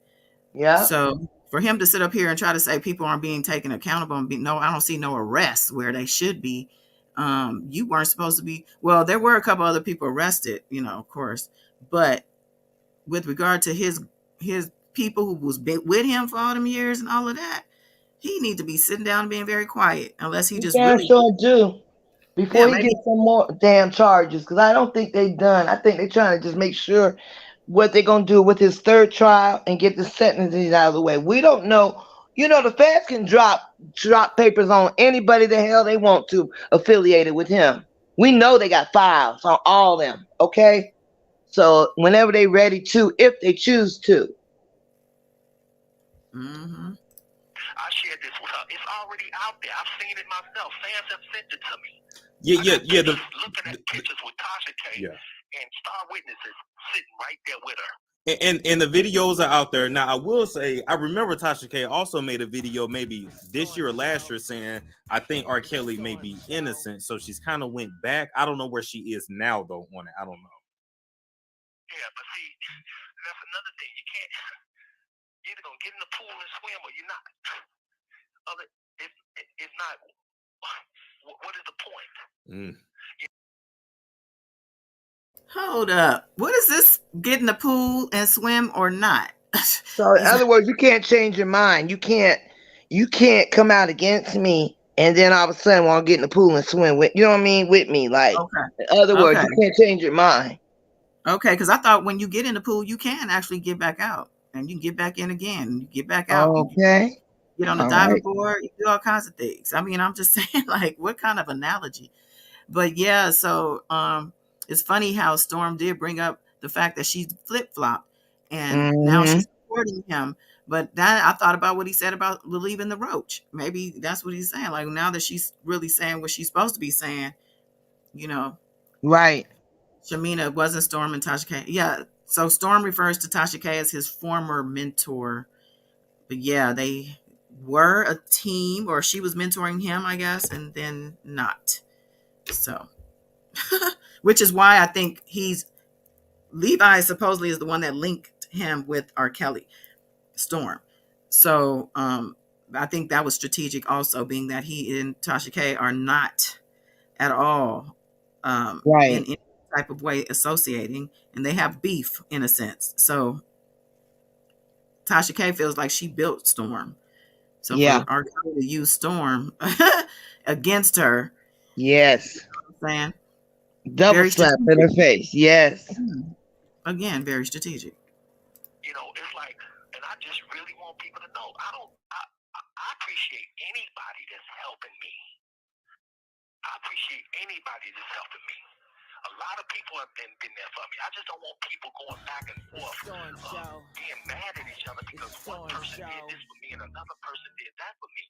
Yeah. So for him to sit up here and try to say people aren't being taken accountable and I don't see no arrests where they should be. You weren't supposed to be. Well, there were a couple other people arrested, of course, but with regard to his people who was with him for all them years and all of that, he need to be sitting down and being very quiet unless he just really sure do. Before he gets some more damn charges, because I don't think they done. I think they're trying to just make sure what they're gonna do with his third trial and get the sentences out of the way. We don't know. The feds can drop papers on anybody the hell they want to affiliated with him. We know they got files on all them. Okay, so whenever they ready to, if they choose to. Mm-hmm. I shared this with her. It's already out there. I've seen it myself. Fans have sent it to me. Yeah. Looking at pictures with Tasha K and star witnesses sitting right there with her. And the videos are out there. Now, I will say, I remember Tasha K also made a video maybe this year or last year saying, I think R. Kelly may be innocent. So she's kind of went back. I don't know where she is now, though, on it. I don't know. Yeah, but see, that's another thing. You can't, you're either going to get in the pool and swim or you're not. If not, what is the point? Hold up. What is this? Get in the pool and swim or not? So in other words, you can't change your mind. You can't come out against me and then all of a sudden want to get in the pool and swim with, you know what I mean, with me. Like, Okay. in other words, Okay. you can't change your mind. Okay. Because I thought when you get in the pool, you can actually get back out and you can get back in again. And you get back out. And you Okay. get on the All diving right. board. You do all kinds of things. I mean, I'm just saying, like, what kind of analogy? But yeah, so it's funny how Storm did bring up the fact that she's flip-flopped and now Mm-hmm. she's supporting him. But that I thought about what he said about believing the roach. Maybe that's what he's saying. Like now that she's really saying what she's supposed to be saying, you know, Right. Shamina wasn't Storm and Tasha K. Yeah. So Storm refers to Tasha K as his former mentor. But yeah, they were a team, or she was mentoring him, I guess, and then not. So which is why I think Levi supposedly is the one that linked him with R. Kelly Storm. So I think that was strategic also, being that he and Tasha K are not at all in Right. any type of way associating, and they have beef in a sense. So Tasha K feels like she built Storm. So Yeah. for R. Kelly to use Storm against her, Yes. I'm saying Double very slap in her strategic. face. Yes. Again, very strategic. It's like, and I just really want people to know, I appreciate anybody that's helping me. I appreciate anybody that's helping me. A lot of people have been there for me. I just don't want people going back and forth, being mad at each other because one person did this for me and another person did that for me.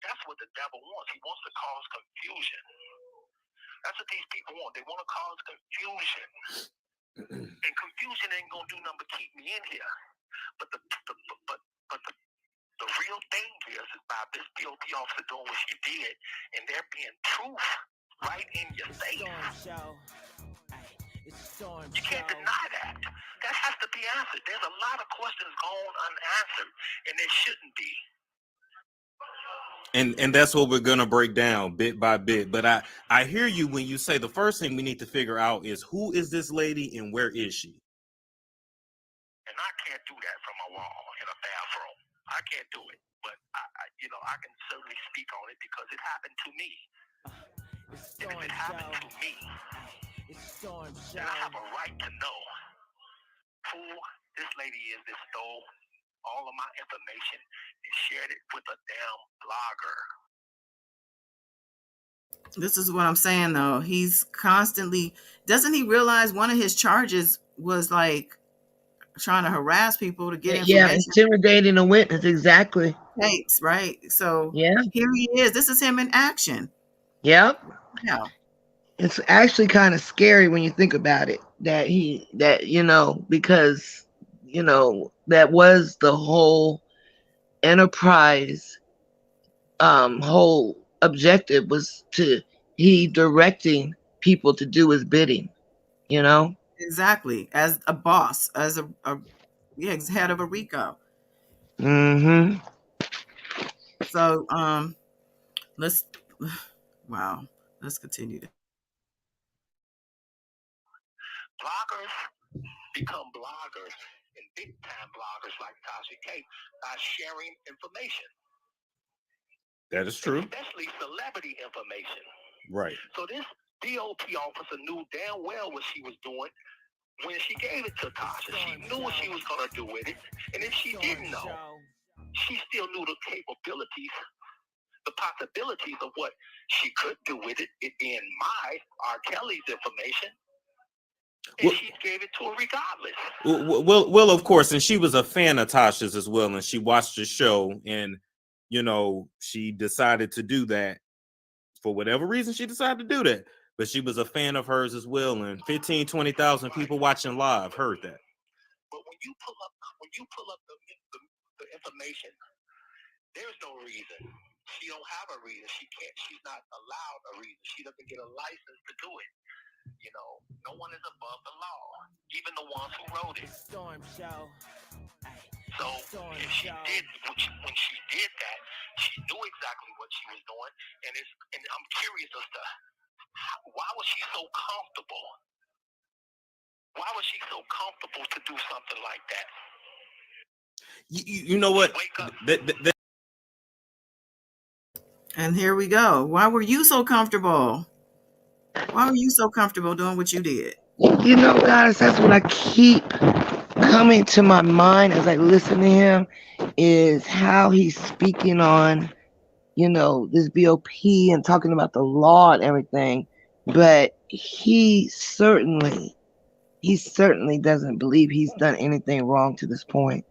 That's what the devil wants. He wants to cause confusion. That's what these people want. They want to cause confusion. And confusion ain't gonna do nothing but keep me in here. But the real thing is by this DOP officer doing what she did, and there being proof right in your face. You can't deny that. That has to be answered. There's a lot of questions going unanswered, and there shouldn't be. And that's what we're gonna break down bit by bit. But I hear you when you say the first thing we need to figure out is who is this lady and where is she? And I can't do that from a wall in a bathroom. I can't do it. But I can certainly speak on it because it happened to me. And if it happened to me, then I have a right to know who this lady is that stole all of my information and shared it with a damn blogger. This is what I'm saying though. He's constantly, doesn't he realize one of his charges was like trying to harass people to get Yeah. information? Intimidating a witness. Exactly. Tapes, right? So Yeah. here he is. This is him in action. Yep. Yeah. It's actually kind of scary when you think about it, that because that was the whole enterprise, whole objective was to he directing people to do his bidding, Exactly. As a boss, as a head of a RICO. Mm-hmm. So let's wow. Let's continue. Bloggers become bloggers and big time bloggers like Tasha K by sharing information. That is true. Especially celebrity information. Right. So this DOP officer knew damn well what she was doing when she gave it to Tasha. She knew what she was going to do with it. And if she didn't know, she still knew the capabilities, the possibilities of what she could do with it, it being my R. Kelly's information. And she gave it to her regardless. Well, of course, and she was a fan of Tasha's as well, and she watched the show, and she decided to do that for whatever reason. She decided to do that, but she was a fan of hers as well, and 15,000-20,000 people watching live heard that. But when you pull up the information, there's no reason. She don't have a reason. She can't. She's not allowed a reason. She doesn't get a license to do it. No one is above the law, even the ones who wrote it. So if she did, when she did that, she knew exactly what she was doing, and I'm curious as to why was she so comfortable? Why was she so comfortable to do something like that? You know what? And here we go. Why were you so comfortable? Why were you so comfortable doing what you did? You know, guys, that's what I keep coming to my mind as I listen to him is how he's speaking on, this BOP and talking about the law and everything. But he certainly doesn't believe he's done anything wrong to this point.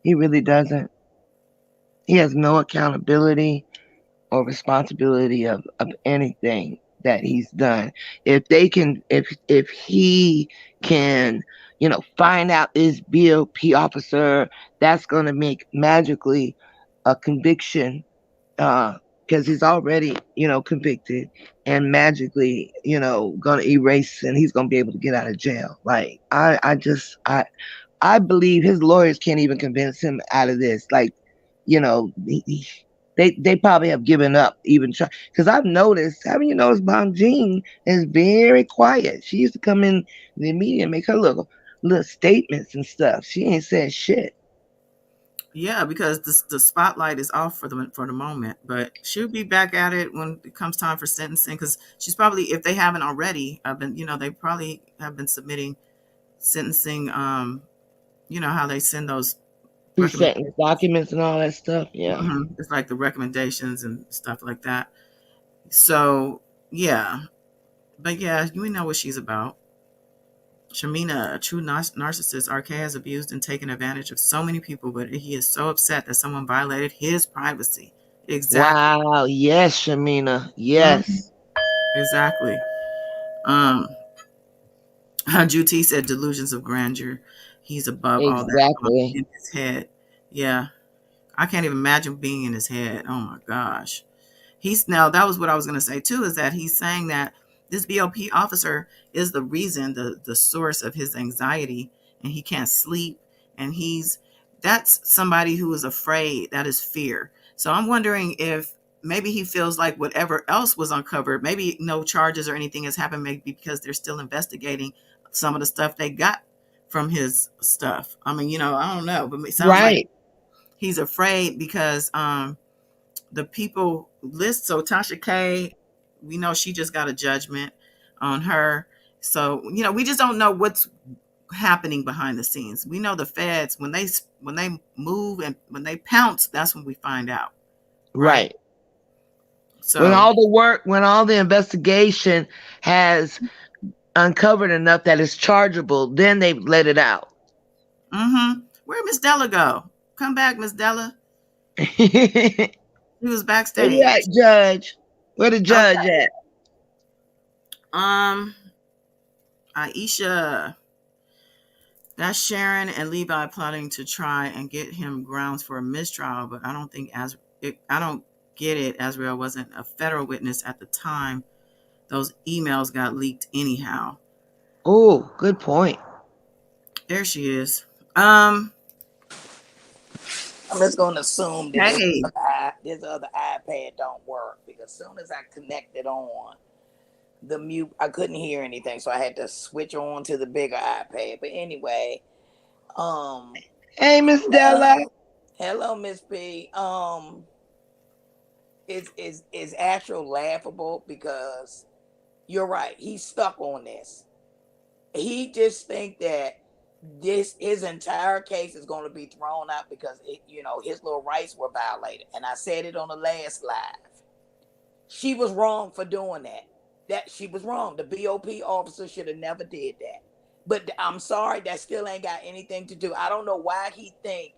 He really doesn't. He has no accountability or responsibility of anything that he's done. If he can, find out this BOP officer, that's gonna make magically a conviction, because he's already, convicted, and magically, gonna erase, and he's gonna be able to get out of jail. Like I believe his lawyers can't even convince him out of this. Like, they probably have given up even try. Because I've noticed, haven't you noticed, Jean is very quiet. She used to come in the media and make her little statements and stuff. She ain't said shit. Yeah, because the spotlight is off for the moment, but she'll be back at it when it comes time for sentencing. Because she's probably, if they haven't already, been, they probably have been submitting sentencing. How they send those Pre-sentence documents and all that stuff. Yeah. It's like the recommendations and stuff like that. So yeah, but yeah, you know what she's about. Shamina, a true narcissist, RK has abused and taken advantage of so many people, but he is so upset that someone violated his privacy. Exactly. Wow. Yes, Shamina. Yes. Exactly. Juti said delusions of grandeur. He's above all that Exactly. in his head. Yeah. I can't even imagine being in his head. Oh my gosh. Now that was what I was going to say too, is that he's saying that this BOP officer is the reason, the source of his anxiety, and he can't sleep, and that's somebody who is afraid. That is fear. So I'm wondering if maybe he feels like whatever else was uncovered, maybe no charges or anything has happened, maybe because they're still investigating some of the stuff they got from his stuff. I mean, I don't know, but it sounds like Right. he's afraid because the people list. So Tasha K, we know she just got a judgment on her. So we just don't know what's happening behind the scenes. We know the feds, when they move and when they pounce, that's when we find out, right? Right. When So all the work, when all the investigation has uncovered enough that it's chargeable, then they let it out. Where Miss Della go? Come back, Miss Della. Where He was you backstage. at, Judge? Where the judge Okay. at? Aisha. That's Sharon and Levi plotting to try and get him grounds for a mistrial, but I don't get it. Azrael wasn't a federal witness at the time those emails got leaked anyhow. Oh, good point. There she is. I'm just gonna assume that Hey. this other iPad don't work, because as soon as I connect it on the mute, I couldn't hear anything, so I had to switch on to the bigger iPad. But anyway, Hey, Miss Della. hello, Miss P. Is actual laughable, because you're right. He's stuck on this. He just think that his entire case is going to be thrown out because his little rights were violated. And I said it on the last live. She was wrong for doing that. That she was wrong. The BOP officer should have never did that. But I'm sorry, that still ain't got anything to do. I don't know why he think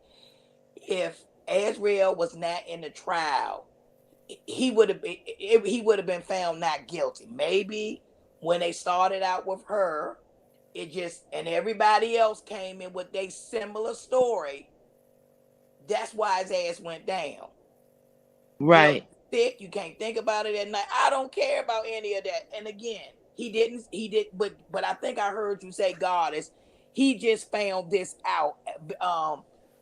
if Azrael was not in the trial, he would have been found not guilty. Maybe when they started out with her, it just, and everybody else came in with their similar story. That's why his ass went down. Right. Thick, you can't think about it at night. I don't care about any of that. And again, he did, but I think I heard you say, Goddess, he just found this out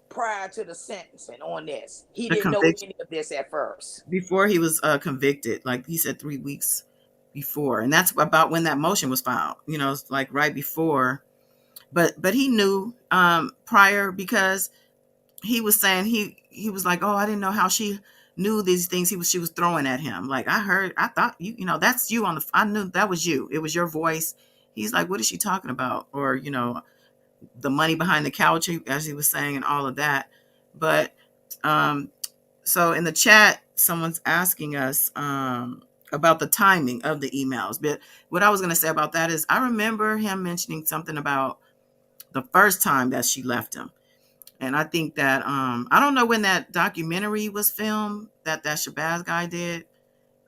prior to the sentencing on this. He The didn't know conviction any of this at first. before he was convicted, like he said, 3 weeks before, and that's about when that motion was filed. It's like right before, but he knew prior, because he was saying he was like, oh, I didn't know how she knew these things she was throwing at him. Like, I thought that's you I knew that was you. It was your voice. He's like, what is she talking about? Or, the money behind the couch, as he was saying, and all of that. But so in the chat, someone's asking us about the timing of the emails. But what I was going to say about that is I remember him mentioning something about the first time that she left him. And I think that I don't know when that documentary was filmed that Shabazz guy did.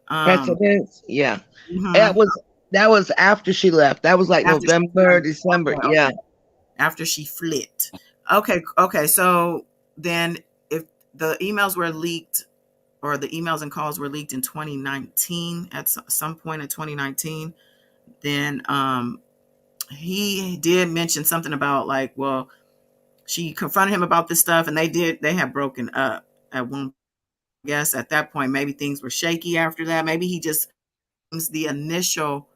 Precedence, yeah. Mhm. That was after she left. That was like After she November, left. December. Okay, Yeah. okay. After she flipped. Okay. So then if the emails were leaked, or the emails and calls were leaked in 2019, at some point in 2019, then he did mention something about, like, well, she confronted him about this stuff, and they had broken up at one. I guess at that point, maybe things were shaky after that. Maybe he just the initial,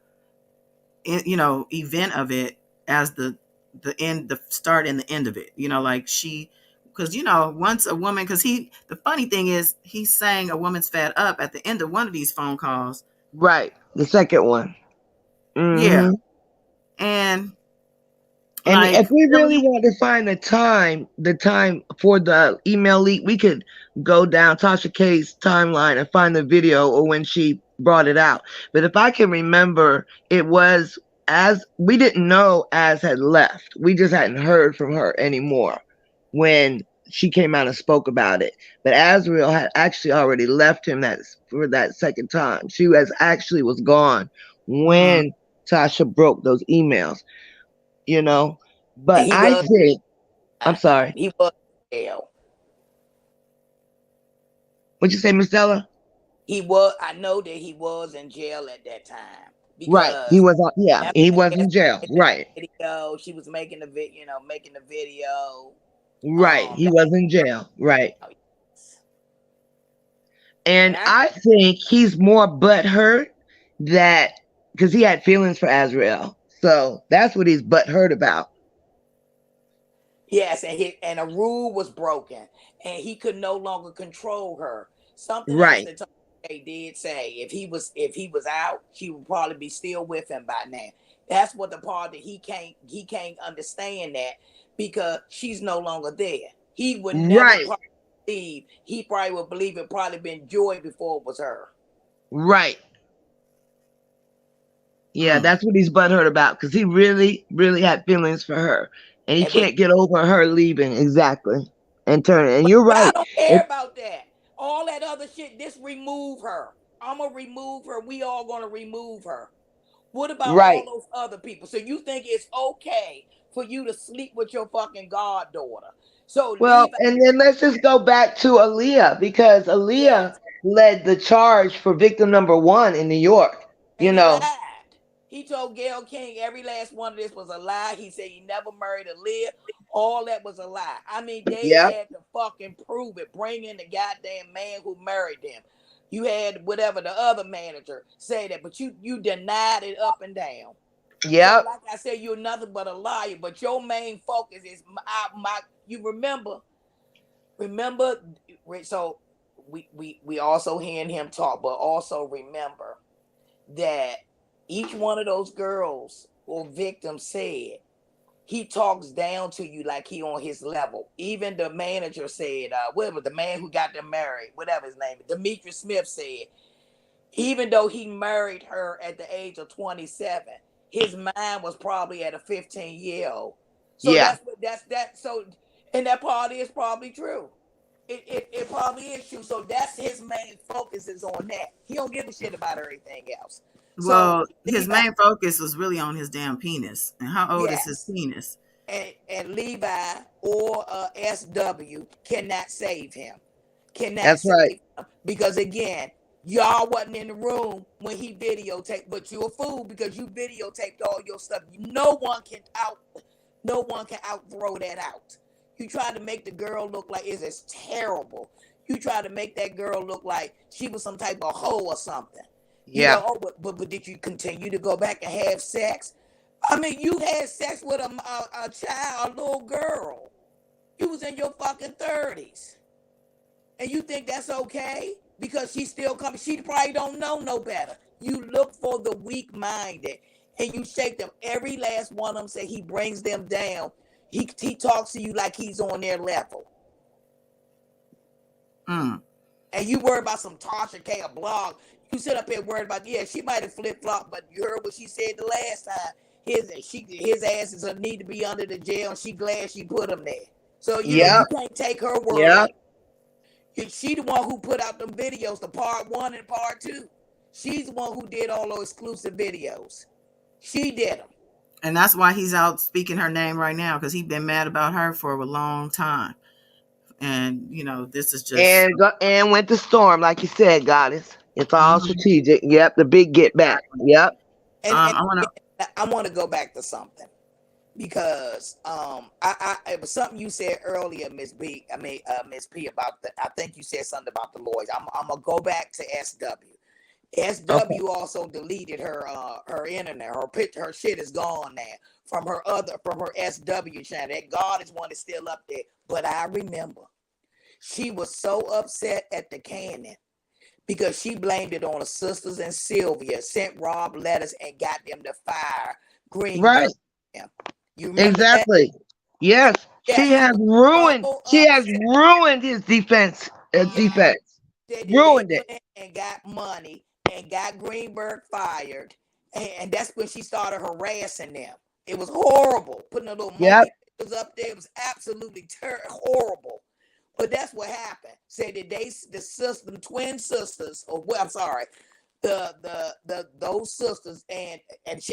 event of it as the end, the start and the end of it. Like because once a woman, because the funny thing is, he's saying a woman's fed up at the end of one of these phone calls. Right. The second one. Yeah, Hmm. and And like, if we really really. want to find the time for the email leak, we could go down Tasha K's timeline and find the video or when she brought it out. But if I can remember, it was as we didn't know as had left. We just hadn't heard from her anymore when she came out and spoke about it. But Azriel had actually already left him for that second time. She was gone Mhm. when Tasha broke those emails, you know. And But he I was think, I'm sorry. he was in jail. What'd you say, Miss Della? I know that he was in jail at that time Right. He because was on, yeah, after he that, was in jail. Right. video, she was making the making the video. Right. He That was in jail. Right. and And I I think he's more butthurt that because he had feelings for Azrael. So that's what he's butthurt about. yes, and a rule was broken, and he could no longer control her. Something else Right. that they did say, if he was out, she would probably be still with him by now. That's what the part that he can't understand that because she's no longer there. He would never Right. probably believe. He probably would believe it probably been Joy before it was her. Right. Yeah, Mm. that's what he's butthurt about because he really, really had feelings for her. And he And but can't get over her leaving. Exactly. And turning. And you're I right. don't care about that. All that other shit, just remove her. I'm gonna remove her. We all gonna remove her. What about all Right. those other people? So you think it's okay for you to sleep with your fucking goddaughter? So Well, Levi, and then let's just go back to Aaliyah because Aaliyah yes, led the charge for victim number one in New York. and You he know, lied. He told Gail King every last one of this was a lie. He said he never married Aaliyah. All that was a lie. I mean, they yep, had to fucking prove it. Bring in the goddamn man who married them. You had whatever the other manager say that, but you denied it up and down. So, yep, like I said, you're nothing but a liar. But your main focus is my you remember. So we also hearing him talk, but also remember that each one of those girls or victims said he talks down to you like he on his level. Even the manager said, whatever the man who got them married, whatever his name, Demetrius Smith said, even though he married her at the age of 27, his mind was probably at a 15-year-old. So yeah, that's that. So and that part is probably true. It probably is true. So that's his main focus is on that. He don't give a shit about everything else. So Well, his Levi, main focus was really on his damn penis. And how old is his yes, penis? and Levi or SW cannot save him. Cannot that's right. save him because again, y'all wasn't in the room when he videotaped, but you a fool because you videotaped all your stuff. No one can out throw that out. You try to make the girl look like it's terrible. You try to make that girl look like she was some type of hoe or something. Yeah, But did you continue to go back and have sex? I mean, you had sex with a child, a little girl. You was in your fucking 30s. And you think that's okay? because she's still coming. She probably don't know no better. You look for the weak-minded and you shake them. Every last one of them say he brings them down. He talks to you like he's on their level. Mm. And you worry about some Tasha K a blog. You sit up here worried about, yeah, she might have flip-flopped, but you heard what she said the last time. His asses need to be under the jail, and she glad she put him there. So, you know, you can't take her word. She the one who put out them videos, the part 1 and part 2. She's the one who did all those exclusive videos. She did them. And that's why he's out speaking her name right now, because he's been mad about her for a long time. And, you know, this is just... And went to storm, like you said, Goddess. It's all strategic. Yep, the big get back. Yep. And I want to go back to something. Because it was something you said earlier, Miss B. Miss P, about I think you said something about the lawyers. I'm gonna go back to SW. SW also deleted her internet. Her shit is gone now from her SW channel. That God is one is still up there. But I remember she was so upset at the canon because she blamed it on her sisters, and Sylvia sent Rob letters and got them to fire Green. Right. You remember exactly. That? Yes. She has ruined his defense. Ruined it. And got money and got Greenberg fired. And that's when she started harassing them. It was horrible. Putting a little monkey was up there. It was absolutely horrible. But that's what happened. Said that the twin sisters, those sisters, and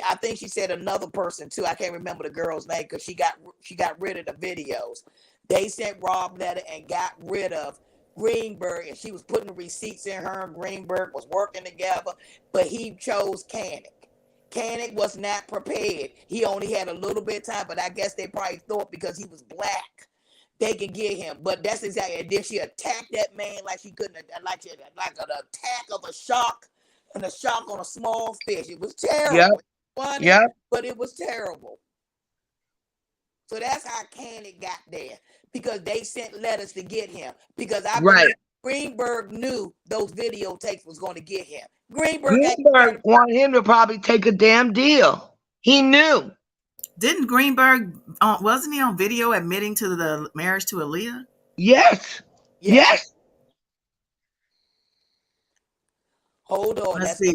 I think she said another person too. I can't remember the girl's name because she got rid of the videos. They sent Rob letter and got rid of Greenberg, and she was putting the receipts in. Her and Greenberg was working together, but he chose Canick. Canick was not prepared. He only had a little bit of time, but I guess they probably thought because he was black, they could get him. But that's exactly. And then she attacked that man like she couldn't, like an attack of a shark. And a shock on a small fish. It was terrible. Funny, but it was terrible. So that's how Canick got there. Because they sent letters to get him. Because I believe Greenberg knew those videotapes was going to get him. Greenberg wanted him to probably take a damn deal. He knew. Didn't Greenberg, wasn't he on video admitting to the marriage to Aaliyah? Yes. Hold on. Let's see.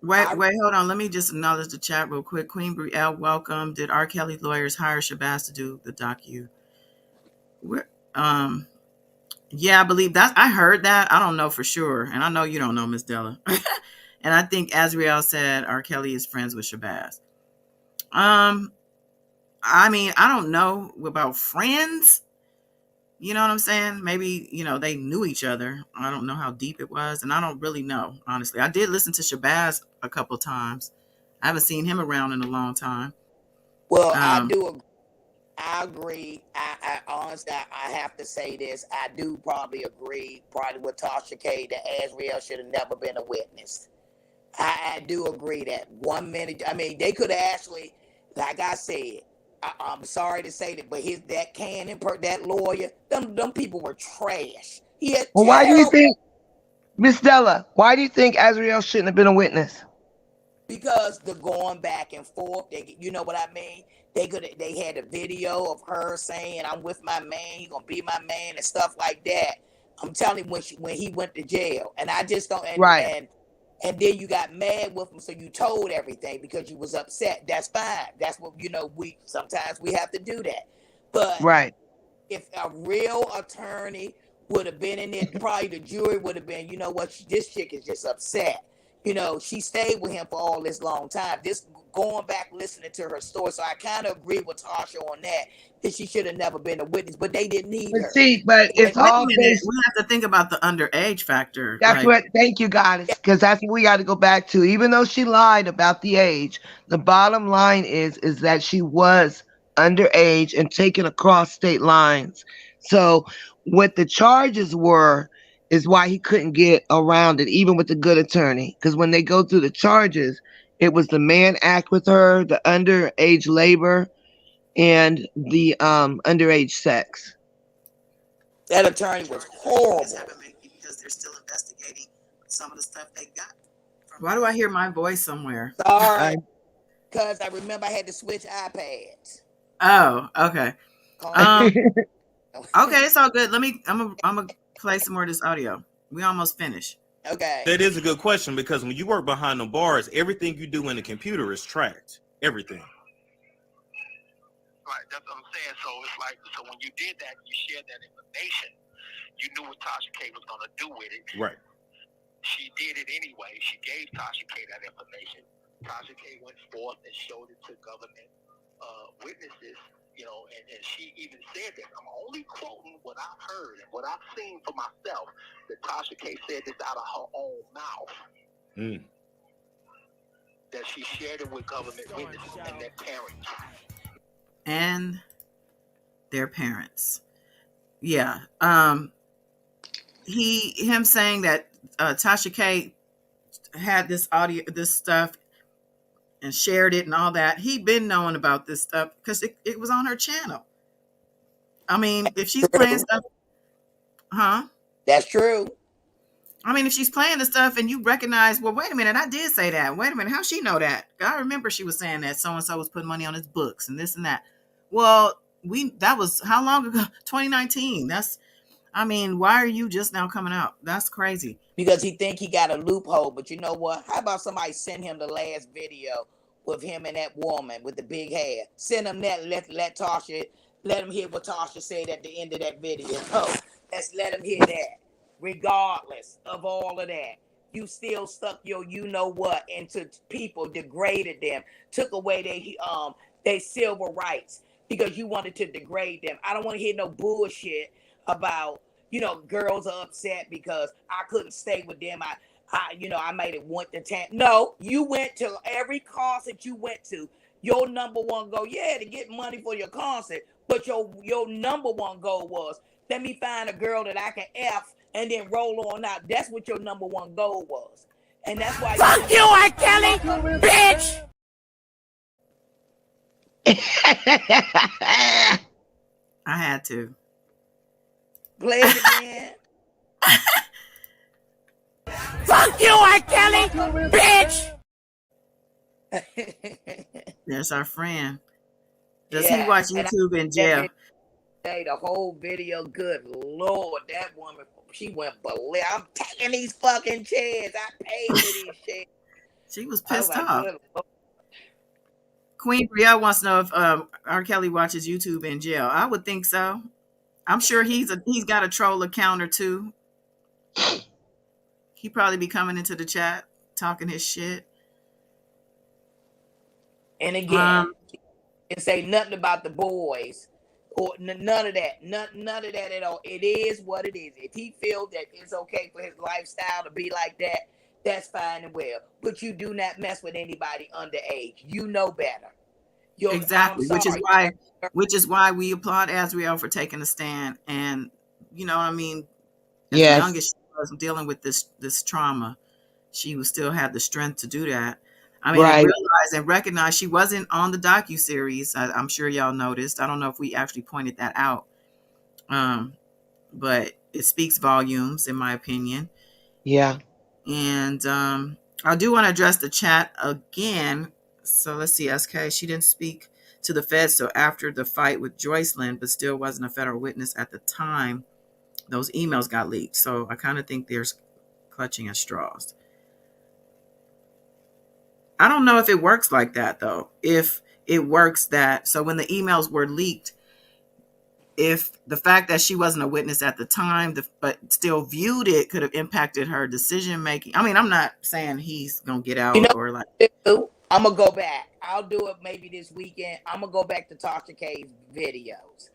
Wait, hold on. Let me just acknowledge the chat real quick. Queen Brielle, welcome. Did R. Kelly lawyers hire Shabazz to do the docu? Yeah, I believe that. I heard that. I don't know for sure. And I know you don't know, Miss Della. And I think Azriel said R. Kelly is friends with Shabazz. I mean, I don't know about friends. You know what I'm saying? Maybe, you know, they knew each other. I don't know how deep it was. And I don't really know, honestly. I did listen to Shabazz a couple times. I haven't seen him around in a long time. Well, I do. I agree. I honestly, I have to say this. I do probably agree with Tasha K that Azriel should have never been a witness. I do agree that 1 minute. I mean, they could have actually, like I said, I'm sorry to say that, but that lawyer, them people were trash. Well, why do you think, Miss Della, why do you think Azriel shouldn't have been a witness? Because the going back and forth, you know what I mean? They had a video of her saying, "I'm with my man, he's gonna be my man," and stuff like that. I'm telling you, when he went to jail, and I just don't. And then you got mad with him, so you told everything because you was upset. That's fine. That's what, you know, sometimes we have to do that. But if a real attorney would have been in it, probably the jury would have been, you know what, this chick is just upset. You know, she stayed with him for all this long time. This going back, listening to her story. So I kind of agree with Tasha on that she should have never been a witness, but they didn't need her. See, but it's all based. We have to think about the underage factor. That's what. Thank you, Goddess, because that's what we got to go back to. Even though she lied about the age, the bottom line is that she was underage and taken across state lines. So what the charges were is why he couldn't get around it, even with a good attorney. Because when they go through the charges, it was the Mann Act with her, the underage labor, and the underage sex. That attorney was horrible. because they're still investigating some of the stuff they got. Why do I hear my voice somewhere? Sorry, because I remember I had to switch iPads. Oh, okay. Okay, it's all good. I'm gonna play some more of this audio. We almost finished. Okay. That is a good question, because when you work behind the bars, everything you do in the computer is tracked. Everything. Right, that's what I'm saying. So it's like, so when you did that, you shared that information, you knew what Tasha K was going to do with it. Right. She did it anyway. She gave Tasha K that information. Tasha K went forth and showed it to government witnesses, you know, and she even said that. I'm only quoting what I've heard and what I've seen for myself, that Tasha K said this out of her own mouth. That she shared it with government witnesses and their parents. And their parents. Yeah. Him saying that Tasha K had this audio, this stuff, and shared it and all that. He'd been knowing about this stuff because it was on her channel. I mean, if she's playing stuff, That's true. I mean, if she's playing the stuff and you recognize, well, wait a minute, I did say that. Wait a minute, how'd she know that? I remember she was saying that so-and-so was putting money on his books and this and that. Well, that was how long ago? 2019. I mean, why are you just now coming out? That's crazy. Because he think he got a loophole. But you know what? How about somebody send him the last video with him and that woman with the big hair? Send him that. Let Tasha, let him hear what Tasha said at the end of that video. Let's let him hear that. Regardless of all of that, you still stuck your you know what into people, degraded them, took away their civil rights because you wanted to degrade them. I don't want to hear no bullshit about, you know, girls are upset because I couldn't stay with them. I made it went to 10. No, you went to every concert you went to. Your number one goal, to get money for your concert, but your number one goal was, let me find a girl that I can F and then roll on out. That's what your number one goal was. And that's why fuck you, R. Kelly, bitch! I had to. Play it again. Fuck you, R. Kelly, bitch! There's our friend. Does he watch YouTube in jail? The whole video, good Lord, that woman, she went ballistic. I'm taking these fucking chairs. I paid for these chairs. She was pissed off. Queen Brielle wants to know if R. Kelly watches YouTube in jail. I would think so. I'm sure he's got a troll account or two. He probably be coming into the chat talking his shit. And again, it say nothing about the boys or none of that. None of that at all. It is what it is. If he feels that it's okay for his lifestyle to be like that, that's fine and well. But you do not mess with anybody underage. You know better. Exactly. Which is why we applaud Azriel for taking a stand. And you know what I mean? As young as she was dealing with this trauma, she would still have the strength to do that. I mean, I realized and recognized she wasn't on the docuseries. I'm sure y'all noticed. I don't know if we actually pointed that out. But it speaks volumes, in my opinion. Yeah. And I do want to address the chat again. So let's see, SK, she didn't speak to the feds so after the fight with Joycelyn, but still wasn't a federal witness at the time those emails got leaked. So I kind of think there's clutching at straws. I don't know if it works like that, though. If it works that, so when the emails were leaked, if the fact that she wasn't a witness at the time, but still viewed it, could have impacted her decision making. I mean, I'm not saying he's gonna get out or like. I'm gonna go back. I'll do it maybe this weekend. I'm gonna go back to Tasha K's videos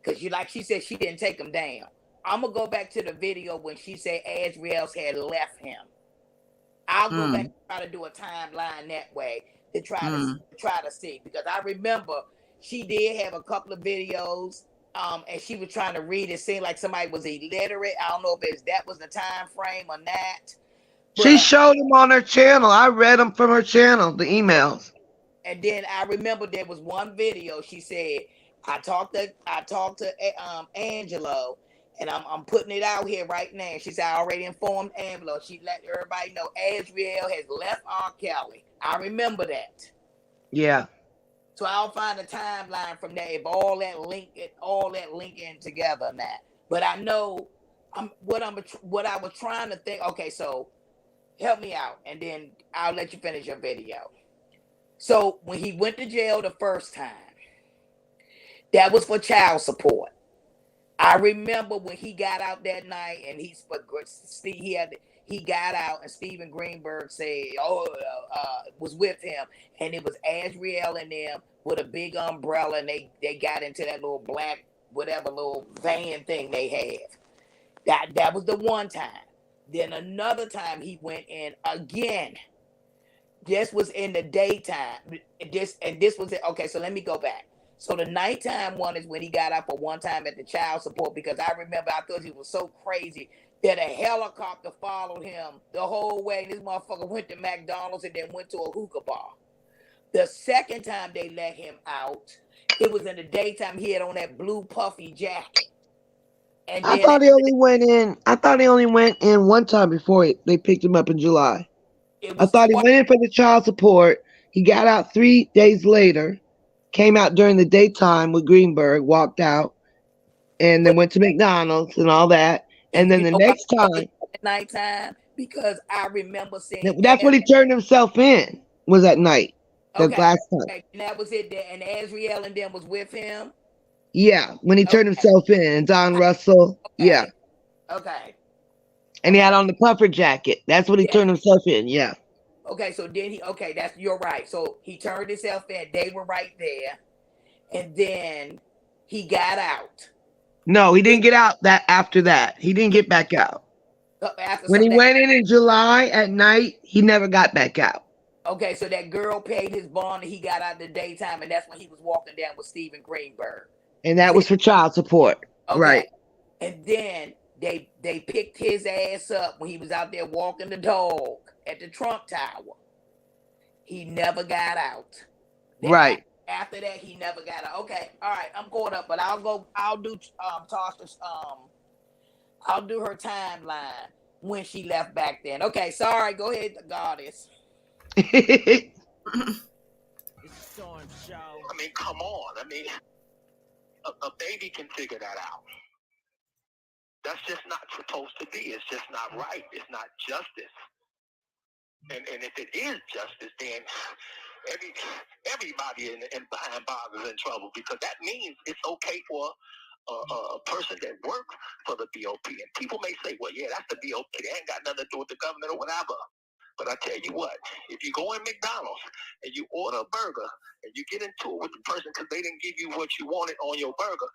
because she said she didn't take them down. I'm gonna go back to the video when she said Azriel's had left him. I'll go back and try to do a timeline that way to try to see, because I remember she did have a couple of videos. And she was trying to read. It seemed like somebody was illiterate. I don't know if that was the time frame or not. She showed them on her channel. I read them from her channel, the emails. And then I remember there was one video. She said, "I talked to Angelo, and I'm putting it out here right now. She said, I already informed Angela. She let everybody know Azriel has left R. Kelly. I remember that. Yeah. So I'll find a timeline from there if all that linking together now. But I know what I was trying to think. Okay, so help me out, and then I'll let you finish your video. So when he went to jail the first time, that was for child support. I remember when he got out that night, and he got out, and Steven Greenberg said, "Oh, was with him," and it was Azriel and them with a big umbrella, and they got into that little black whatever little van thing they have. That was the one time. Then another time he went in again. This was in the daytime. This was it. Okay, so let me go back. So the nighttime one is when he got out for one time at the child support, because I remember I thought he was so crazy that a helicopter followed him the whole way. This motherfucker went to McDonald's and then went to a hookah bar. The second time they let him out, it was in the daytime. He had on that blue puffy jacket. And I then thought he only went in. I thought he only went in one time before they picked him up in July. it I was thought he twice. went in for the child support. He got out 3 days later, came out during the daytime with Greenberg, walked out, and then But went to McDonald's and all that. And then you the know why next it was time, at nighttime? Because I remember seeing that's when he turned himself in, was at night. That Okay, last time. okay, and that was it. There, and Azriel and them was with him. Yeah, when he turned Okay, himself in. And Don Russell. Yeah. okay, okay, And he had on the puffer jacket. That's when he yeah. turned himself in. Yeah. Okay, so then you're right. So he turned himself in. They were right there, and then he got out. No, he Then, didn't get out that after that. He didn't get back out. after When some he of that. went in July at night, he never got back out. Okay, so that girl paid his bond, and he got out in the daytime, and that's when he was walking down with Steven Greenberg. And that Then, was for child support. okay, Right. and then they picked his ass up when he was out there walking the dog at the Trump Tower. He never got out. Then Right. after that, he never got out. Okay, all right, I'm caught up, but I'll do Tasha's I'll do her timeline when she left back then. Okay, sorry, go ahead, the goddess. I mean, come on. I mean, a baby can figure that out. That's just not supposed to be. It's just not right. It's not justice. And if it is justice, then everybody in behind bars is in trouble, because that means it's okay for a person that works for the BOP. And people may say, well, yeah, that's the BOP. They ain't got nothing to do with the government or whatever. But I tell you what, if you go in McDonald's and you order a burger and you get into it with the person because they didn't give you what you wanted on your burger,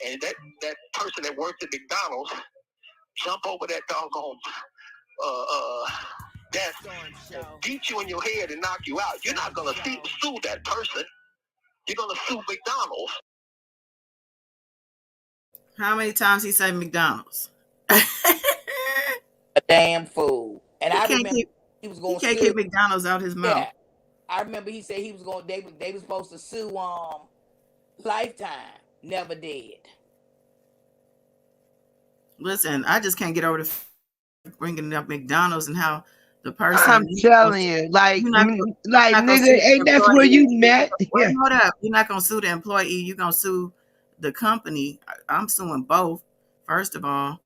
and that person that works at McDonald's jump over that doggone desk and beat you in your head and knock you out, you're not going to sue that person. You're going to sue McDonald's. How many times he said McDonald's? A damn fool. And I remember he was he going to can't sue. keep McDonald's out his mouth. Yeah, I remember he said he was going. They were supposed to sue Lifetime. Never did. Listen, I just can't get over the bringing up McDonald's and how the person I'm telling you, like, nigga, ain't that's where you met? Well, hold up. You're not gonna sue the employee. You're gonna sue the company. I'm suing both. First of all,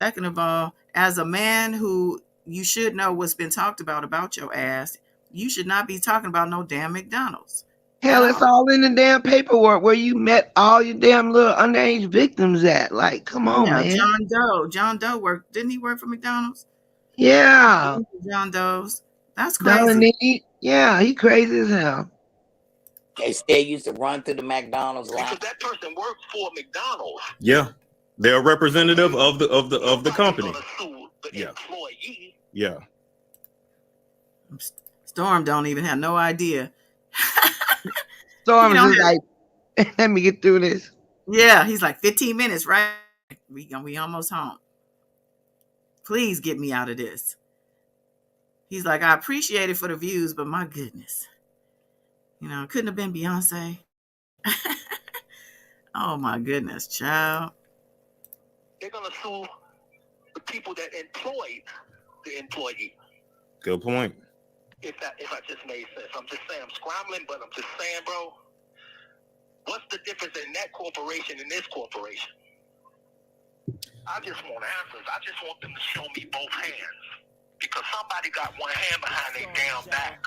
second of all, as a man who you should know what's been talked about your ass, you should not be talking about no damn McDonald's. Hell, it's all in the damn paperwork where you met all your damn little underage victims at. Like, come on, Yeah, man. John Doe worked. Didn't he work for McDonald's? Yeah. John Doe's. That's crazy. Dominique. Yeah, he crazy as hell. They still used to run through the McDonald's line. Because that person worked for McDonald's. Yeah, they're a representative of the company. Yeah. Employee. Yeah. Storm don't even have no idea. Storm is just like, let me get through this. Yeah, he's like 15 minutes, right? We almost home. Please get me out of this. He's like, I appreciate it for the views, but my goodness. You know, it couldn't have been Beyonce. Oh my goodness, child. they're gonna sue the people that employed the employee. Good point. If I just made sense. I'm just saying I'm scrambling, but I'm just saying, bro, what's the difference in that corporation and this corporation? I just want answers. I just want them to show me both hands. Because somebody got one hand behind their damn back.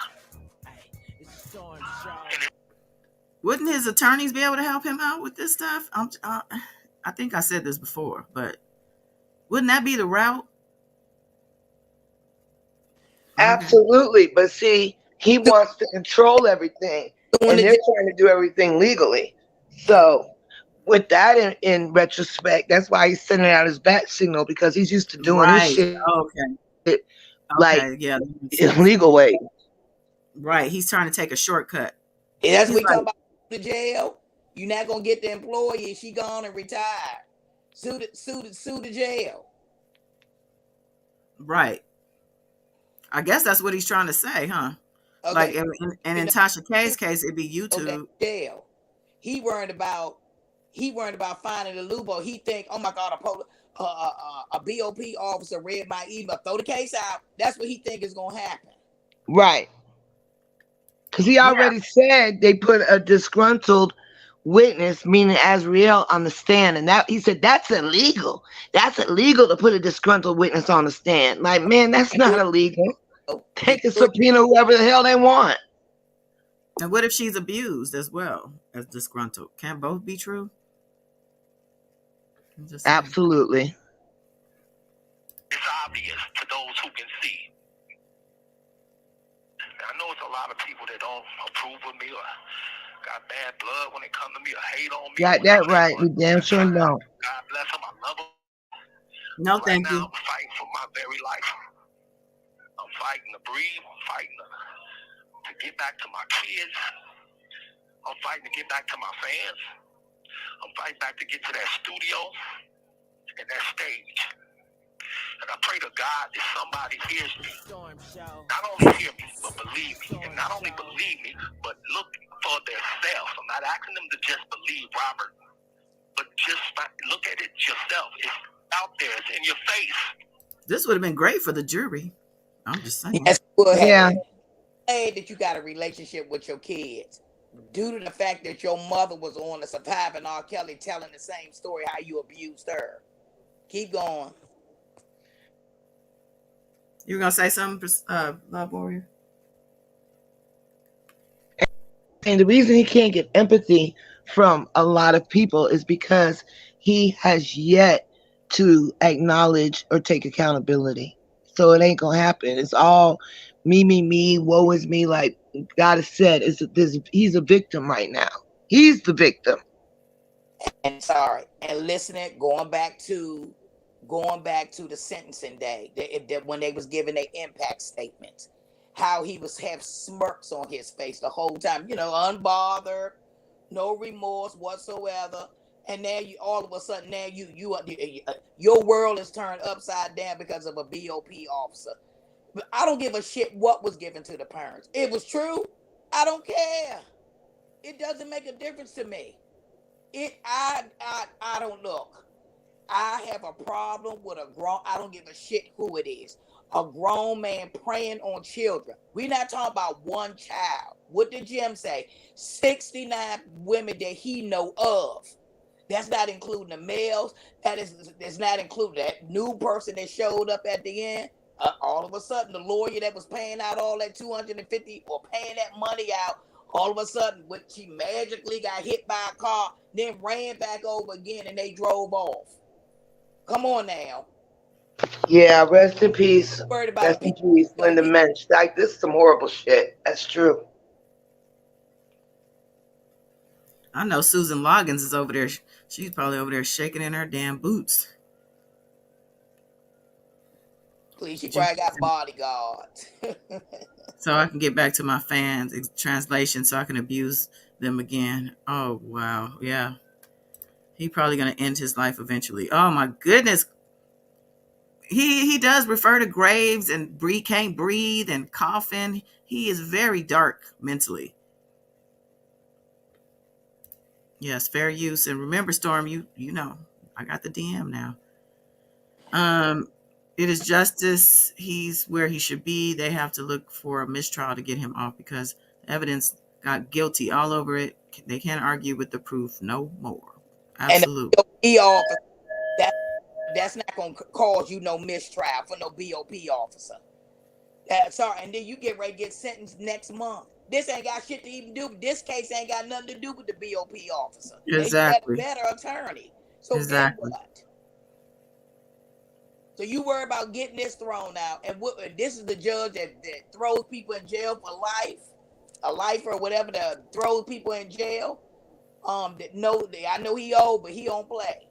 Wouldn't his attorneys be able to help him out with this stuff? I think I said this before, but wouldn't that be the route? Absolutely. But see, he wants to control everything, Doing and the they're trying to do everything legally. So, with that in retrospect, that's why he's sending out his bat signal, because he's used to doing his Right. shit Okay. like Okay. Yeah. That makes sense. illegal way. Right. He's trying to take a shortcut. And that's He's what we like, talking about the jail. You're not gonna get the employee. She gone and retired. Sue the jail. right. I guess that's what he's trying to say, huh? Okay. Like, and in Tasha K's case, it'd be Okay. YouTube. Jail. He worried about finding the loophole. He think, oh my God, a BOP officer read my email, throw the case out. That's what he think is gonna happen. Right. Because he Yeah. already said they put a disgruntled witness, meaning Azriel, on the stand, and that he said that's illegal. That's illegal to put a disgruntled witness on the stand. Like, man, that's not illegal. They can subpoena whoever the hell they want. And what if she's abused as well as disgruntled? Can't both be true? Absolutely. It's obvious to those who can see. I know it's a lot of people that don't approve of me or got bad blood when they come to me or hate on me. Got that right. You damn sure don't. God bless them. I love them. No, right thank now, you. I'm fighting for my very life. I'm fighting to breathe. I'm fighting to get back to my kids. I'm fighting to get back to my fans. I'm fighting back to get to that studio and that stage. And I pray to God that somebody hears me. Not only hear me, but believe me. And not only believe me, but look for themselves. I'm not asking them to just believe Robert, but just look at it yourself. It's out there. It's in your face. This would have been great for the jury. I'm just saying. Yes, well, Yeah. Say that you got a relationship with your kids due to the fact that your mother was on the Surviving R. Kelly telling the same story how you abused her. Keep going. You were gonna say something, Love Warrior? And the reason he can't get empathy from a lot of people is because he has yet to acknowledge or take accountability. So it ain't gonna happen. It's all me, woe is me. Like God has said, he's a victim right now. He's the victim. And sorry, and listening, going back to the sentencing day, that when they was giving their impact statements, how he was have smirks on his face the whole time, unbothered, no remorse whatsoever. And now you all of a sudden now your world is turned upside down because of a BOP officer. But I don't give a shit what was given to the parents. It was true. I don't care. It doesn't make a difference to me. I don't look. I have a problem with I don't give a shit who it is. A grown man preying on children. We're not talking about one child. What did Jim say? 69 women that he know of. That's not including the males. That's not including that new person that showed up at the end. All of a sudden, the lawyer that was paying out all that $250 or paying that money out, all of a sudden, she magically got hit by a car, then ran back over again, and they drove off. Come on now. Yeah, rest in peace. Worried about Rest in peace, Linda Mensch. Like, this is some horrible shit. That's true. I know Susan Loggins is over there. She's probably over there shaking in her damn boots. Please, she probably got bodyguards. So I can get back to my fans. Translation, so I can abuse them again. Oh, wow. Yeah. He probably going to end his life eventually. Oh, my goodness. He does refer to graves and can't breathe and coughing. He is very dark mentally. Yes, fair use. And remember, Storm, you know, I got the DM now. It is justice. He's where he should be. They have to look for a mistrial to get him off because evidence got guilty all over it. They can't argue with the proof no more. And Absolutely. the BOP officer, that's not gonna cause you no mistrial for no BOP officer. Sorry, and then you get ready to get sentenced next month. This ain't got shit to even do. This case ain't got nothing to do with the BOP officer. They had a Exactly. better attorney. So then Exactly. what? So you worry about getting this thrown out, and this is the judge that throws people in jail for life, a life or whatever, that throws people in jail. That I know he old, but he don't play.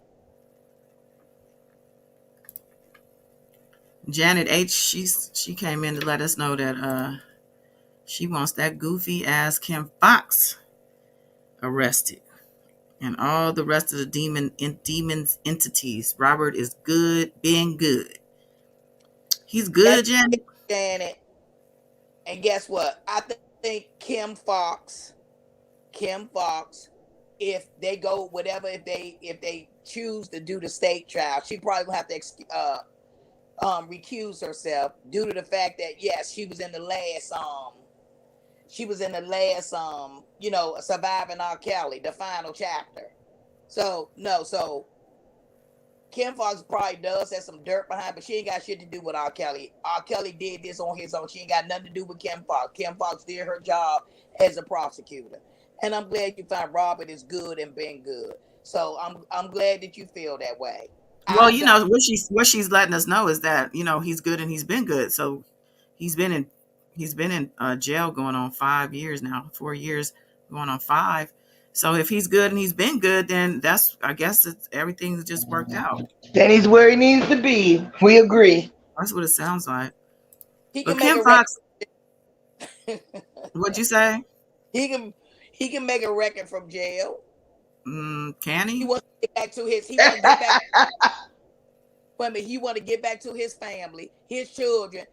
Janet H. She came in to let us know that she wants that goofy ass Kim Fox arrested and all the rest of the demons entities. Robert is good, being good. He's good, Janet. Janet. And guess what? I think Kim Fox, if they go whatever, if they choose to do the state trial, she probably will have to recuse herself due to the fact that yes, she was in the last Surviving R. Kelly, the final chapter. So Kim Fox probably does have some dirt behind, but she ain't got shit to do with R. Kelly. R. Kelly did this on his own. She ain't got nothing to do with Kim Fox. Kim Fox did her job as a prosecutor. And I'm glad you find Robert is good and been good. So I'm glad that you feel that way. Well, what she's letting us know is that he's good and he's been good. So he's been in jail going on 5 years now, 4 years going on 5. So if he's good and he's been good, then I guess everything's just worked out. Then he's where he needs to be. We agree. That's what it sounds like. He But can make Kim Fox, what'd you say? He can make a record from jail. Can he? He wants to get back to his. He want to get back. He want to get back to his family, his children.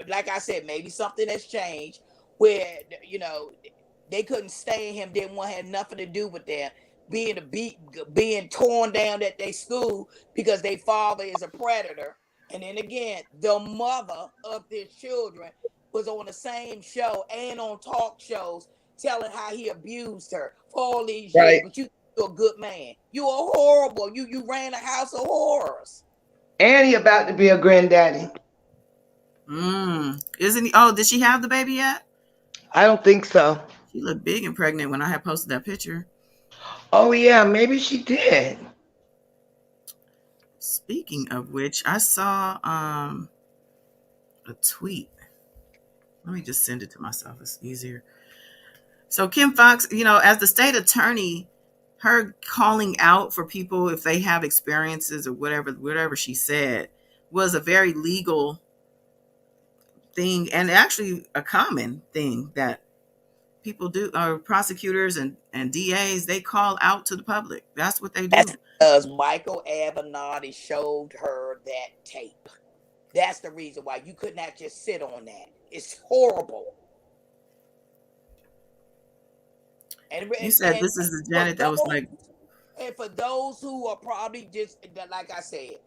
Like I said, maybe something has changed where they couldn't stand him. Didn't want to have nothing to do with them being torn down at their school because their father is a predator. And then again, the mother of their children was on the same show and on talk shows telling how he abused her for all these years. But you're a good man. You are horrible. You ran a house of horrors. And he about to be a granddaddy. Isn't he? Oh, did she have the baby yet? I don't think so. She looked big and pregnant when I had posted that picture. Oh yeah, maybe she did. Speaking of which, I saw a tweet. Let me just send it to myself. It's easier. So Kim Fox, as the state attorney, her calling out for people if they have experiences or whatever she said was a very legal thing and actually a common thing that people do. Prosecutors and DAs, they call out to the public. That's what they do. That's because Michael Avenatti showed her that tape. That's the reason why you could not just sit on that. It's horrible. You said this is the Janet that was like. And for those who are probably just, like I said,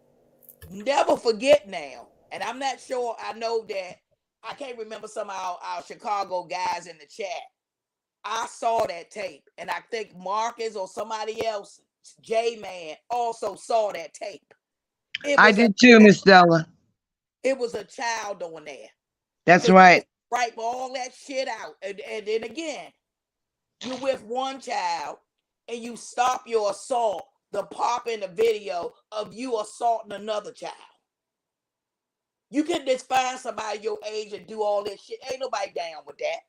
never forget now. And I'm not sure, I know that, I can't remember some of our Chicago guys in the chat. I saw that tape. And I think Marcus or somebody else, J-Man, also saw that tape. I did too, Miss Stella. It was a child on there. That's right. Wipe all that shit out. And then again, you're with one child and you stop your assault, the pop in the video of you assaulting another child. You can just find somebody your age and do all this shit. Ain't nobody down with that.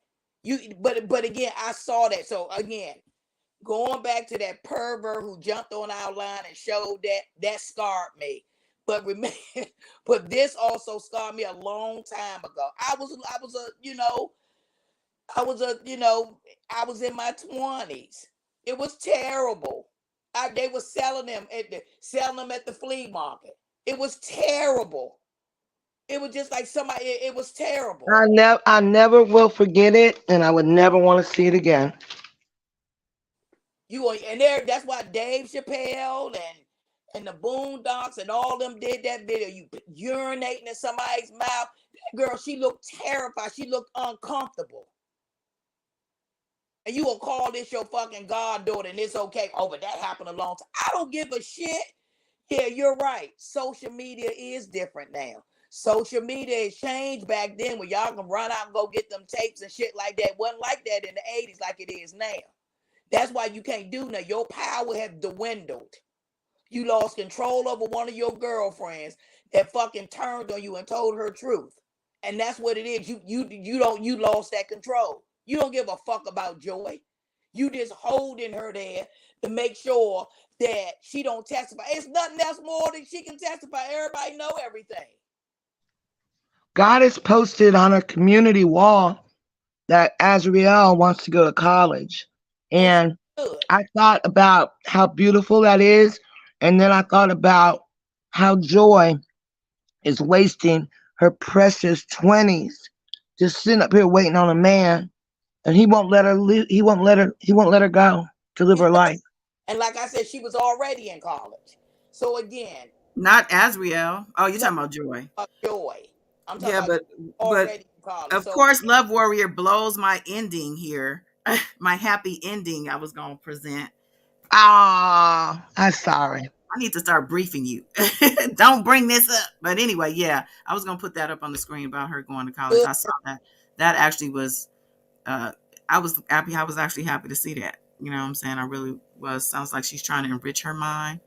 But again, I saw that. So again, going back to that pervert who jumped on our line and showed that scarred me. But remember, but this also scarred me a long time ago. I was in my 20s. It was terrible. They were selling them at the flea market. It was terrible. It was just like somebody. It was terrible. I never will forget it, and I would never want to see it again. That's why Dave Chappelle and the Boondocks and all them did that video. You urinating in somebody's mouth. That girl, she looked terrified. She looked uncomfortable. And you will call this your fucking goddaughter and it's okay. Oh, but that happened a long time. I don't give a shit. Yeah, you're right. Social media is different now. Social media has changed back then when y'all can run out and go get them tapes and shit like that. It wasn't like that in the 80s like it is now. That's why you can't do nothing. Your power has dwindled. You lost control over one of your girlfriends that fucking turned on you and told her truth. And that's what it is. You lost that control. You don't give a fuck about Joy. You just holding her there to make sure that she don't testify. It's nothing else more than she can testify. Everybody know everything. Goddess posted on her community wall that Azriel wants to go to college. And I thought about how beautiful that is. And then I thought about how Joy is wasting her precious 20s just sitting up here waiting on a man, and he won't let her he won't let her go to live her life. And like I said, she was already in college. So again, not Azriel. Oh, you're talking about Joy. Joy. I'm talking yeah, about but of course, Love Warrior blows my ending here. My happy ending I was gonna present. Ah, I'm sorry. I need to start briefing you. Don't bring this up. But anyway, yeah, I was gonna put that up on the screen about her going to college. I saw that. That actually was. I was happy. I was actually happy to see that. You know what I'm saying? I really was. Sounds like she's trying to enrich her mind.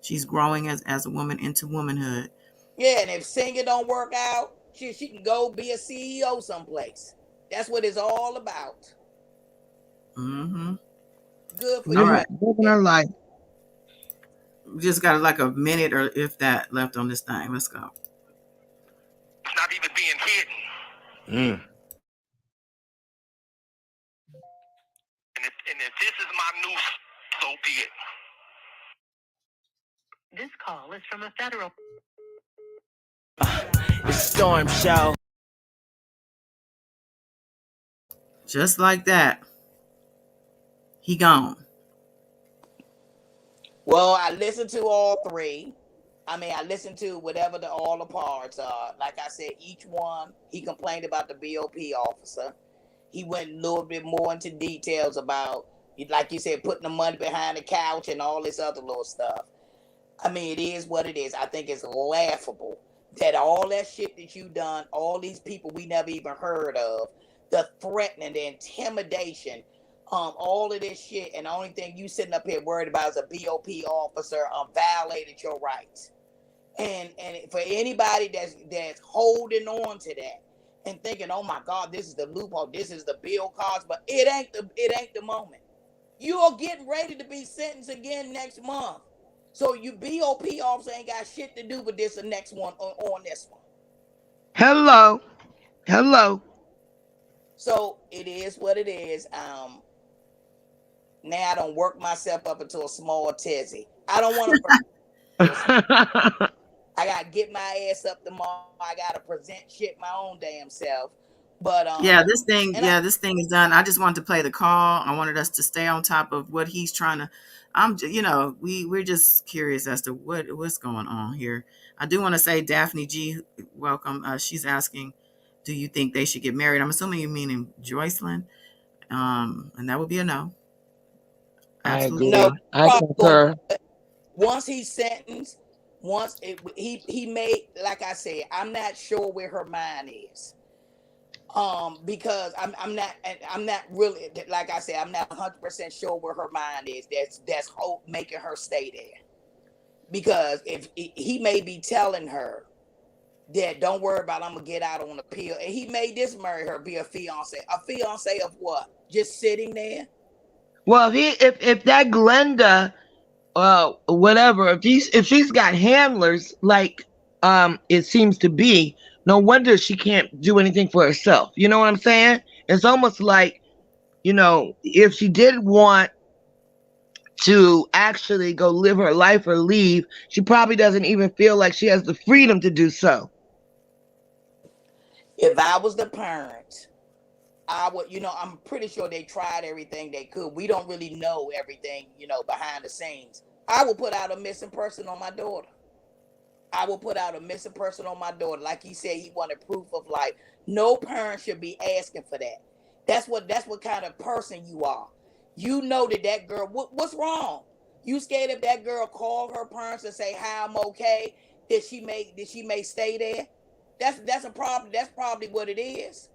She's growing as a woman into womanhood. Yeah, and if singing don't work out, she can go be a CEO someplace. That's what it's all about. Mm-hmm. Good for you. Living her life. We just got like a minute or if that left on this thing. Let's go. It's not even being hidden. And if this is my noose, so be it. This call is from a federal. It's Storm Show. Just like that. He gone. Well, I listened to all three. I mean, I listened to whatever all the parts are. Like I said, each one, he complained about the BOP officer. He went a little bit more into details about, like you said, putting the money behind the couch and all this other little stuff. I mean, it is what it is. I think it's laughable that all that shit that you done, all these people we never even heard of, the threatening, the intimidation, all of this shit, and the only thing you sitting up here worried about is a BOP officer violated your rights. And for anybody that's holding on to that and thinking, oh my God, this is the loophole, this is the Bill Cosby, but it ain't the moment. You are getting ready to be sentenced again next month. So you BOP officer ain't got shit to do with this the next one on this one. Hello. So it is what it is. Now I don't work myself up into a small tizzy. I don't want to. I gotta get my ass up tomorrow. I gotta present shit my own damn self. But this thing is done. I just wanted to play the call. I wanted us to stay on top of what he's trying to. We're just curious as to what's going on here. I do want to say Daphne G, welcome. She's asking, do you think they should get married? I'm assuming you mean in Joycelyn, and that would be a no. Absolutely. No, I concur. Once he's sentenced, he made, like I said, I'm not sure where her mind is. Because I'm not really, like I said, I'm not 100% sure where her mind is. That's making her stay there. Because if he may be telling her that don't worry about, I'm gonna get out on appeal, and he may just marry her, be a fiance. A fiance of what? Just sitting there. Well, if that Glenda, whatever, if she's got handlers like it seems to be, no wonder she can't do anything for herself. You know what I'm saying? It's almost like, if she did want to actually go live her life or leave, she probably doesn't even feel like she has the freedom to do so. If I was the parent, I would, I'm pretty sure they tried everything they could. We don't really know everything, behind the scenes. I will put out a missing person on my daughter. I will put out a missing person on my daughter. Like he said, he wanted proof of life. No parent should be asking for that. That's what kind of person you are. You know that girl. What's wrong? You scared if that girl call her parents and say, "Hi, I'm okay." Did she may stay there? That's a problem. That's probably what it is.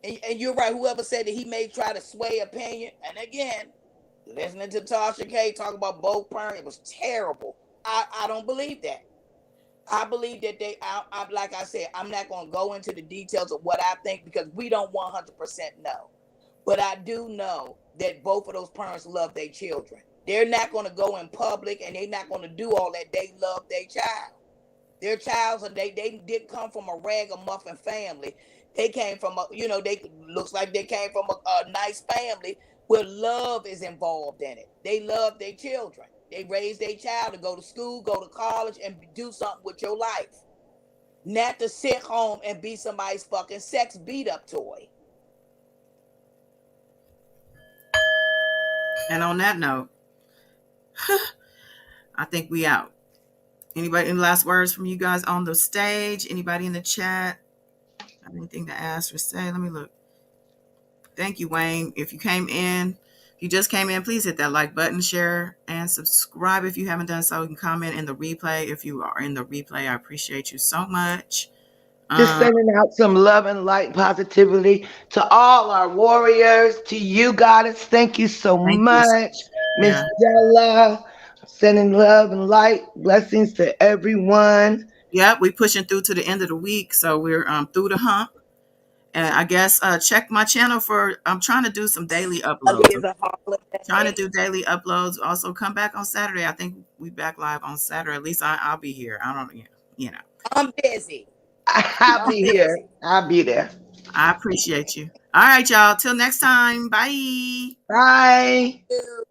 And you're right. Whoever said that he may try to sway opinion, and again, listening to Tasha K talk about both parents, it was terrible. I don't believe that. I believe that like I said, I'm not going to go into the details of what I think because we don't 100% know. But I do know that both of those parents love their children. They're not going to go in public and they're not going to do all that. They love their child. Their child, and they didn't come from a ragamuffin family. They came from they looks like they came from a nice family where love is involved in it. They love their children. They raise their child to go to school, go to college, and do something with your life. Not to sit home and be somebody's fucking sex beat up toy. And on that note, I think we out. Anybody, any last words from you guys on the stage? Anybody in the chat? Have anything to ask or say? Let me look. Thank you, Wayne. If you just came in, please hit that like button, share, and subscribe if you haven't done so. You can comment in the replay. If you are in the replay, I appreciate you so much. Just sending out some love and light positivity to all our warriors, to you, Goddess. Thank you so Thank you. much, Miss Yeah. Della. Sending love and light. Blessings to everyone. Yep, we're pushing through to the end of the week, so we're through the hump. And I guess check my channel for. I'm trying to do some daily Sunday uploads. is a Trying to holiday. do daily uploads. Also, come back on Saturday. I think we back live on Saturday. At least I'll be here. I don't, you know. I'm busy. I'll I'm be here. busy. I'll be there. I appreciate you. All right, y'all. Till next time. Bye. Bye.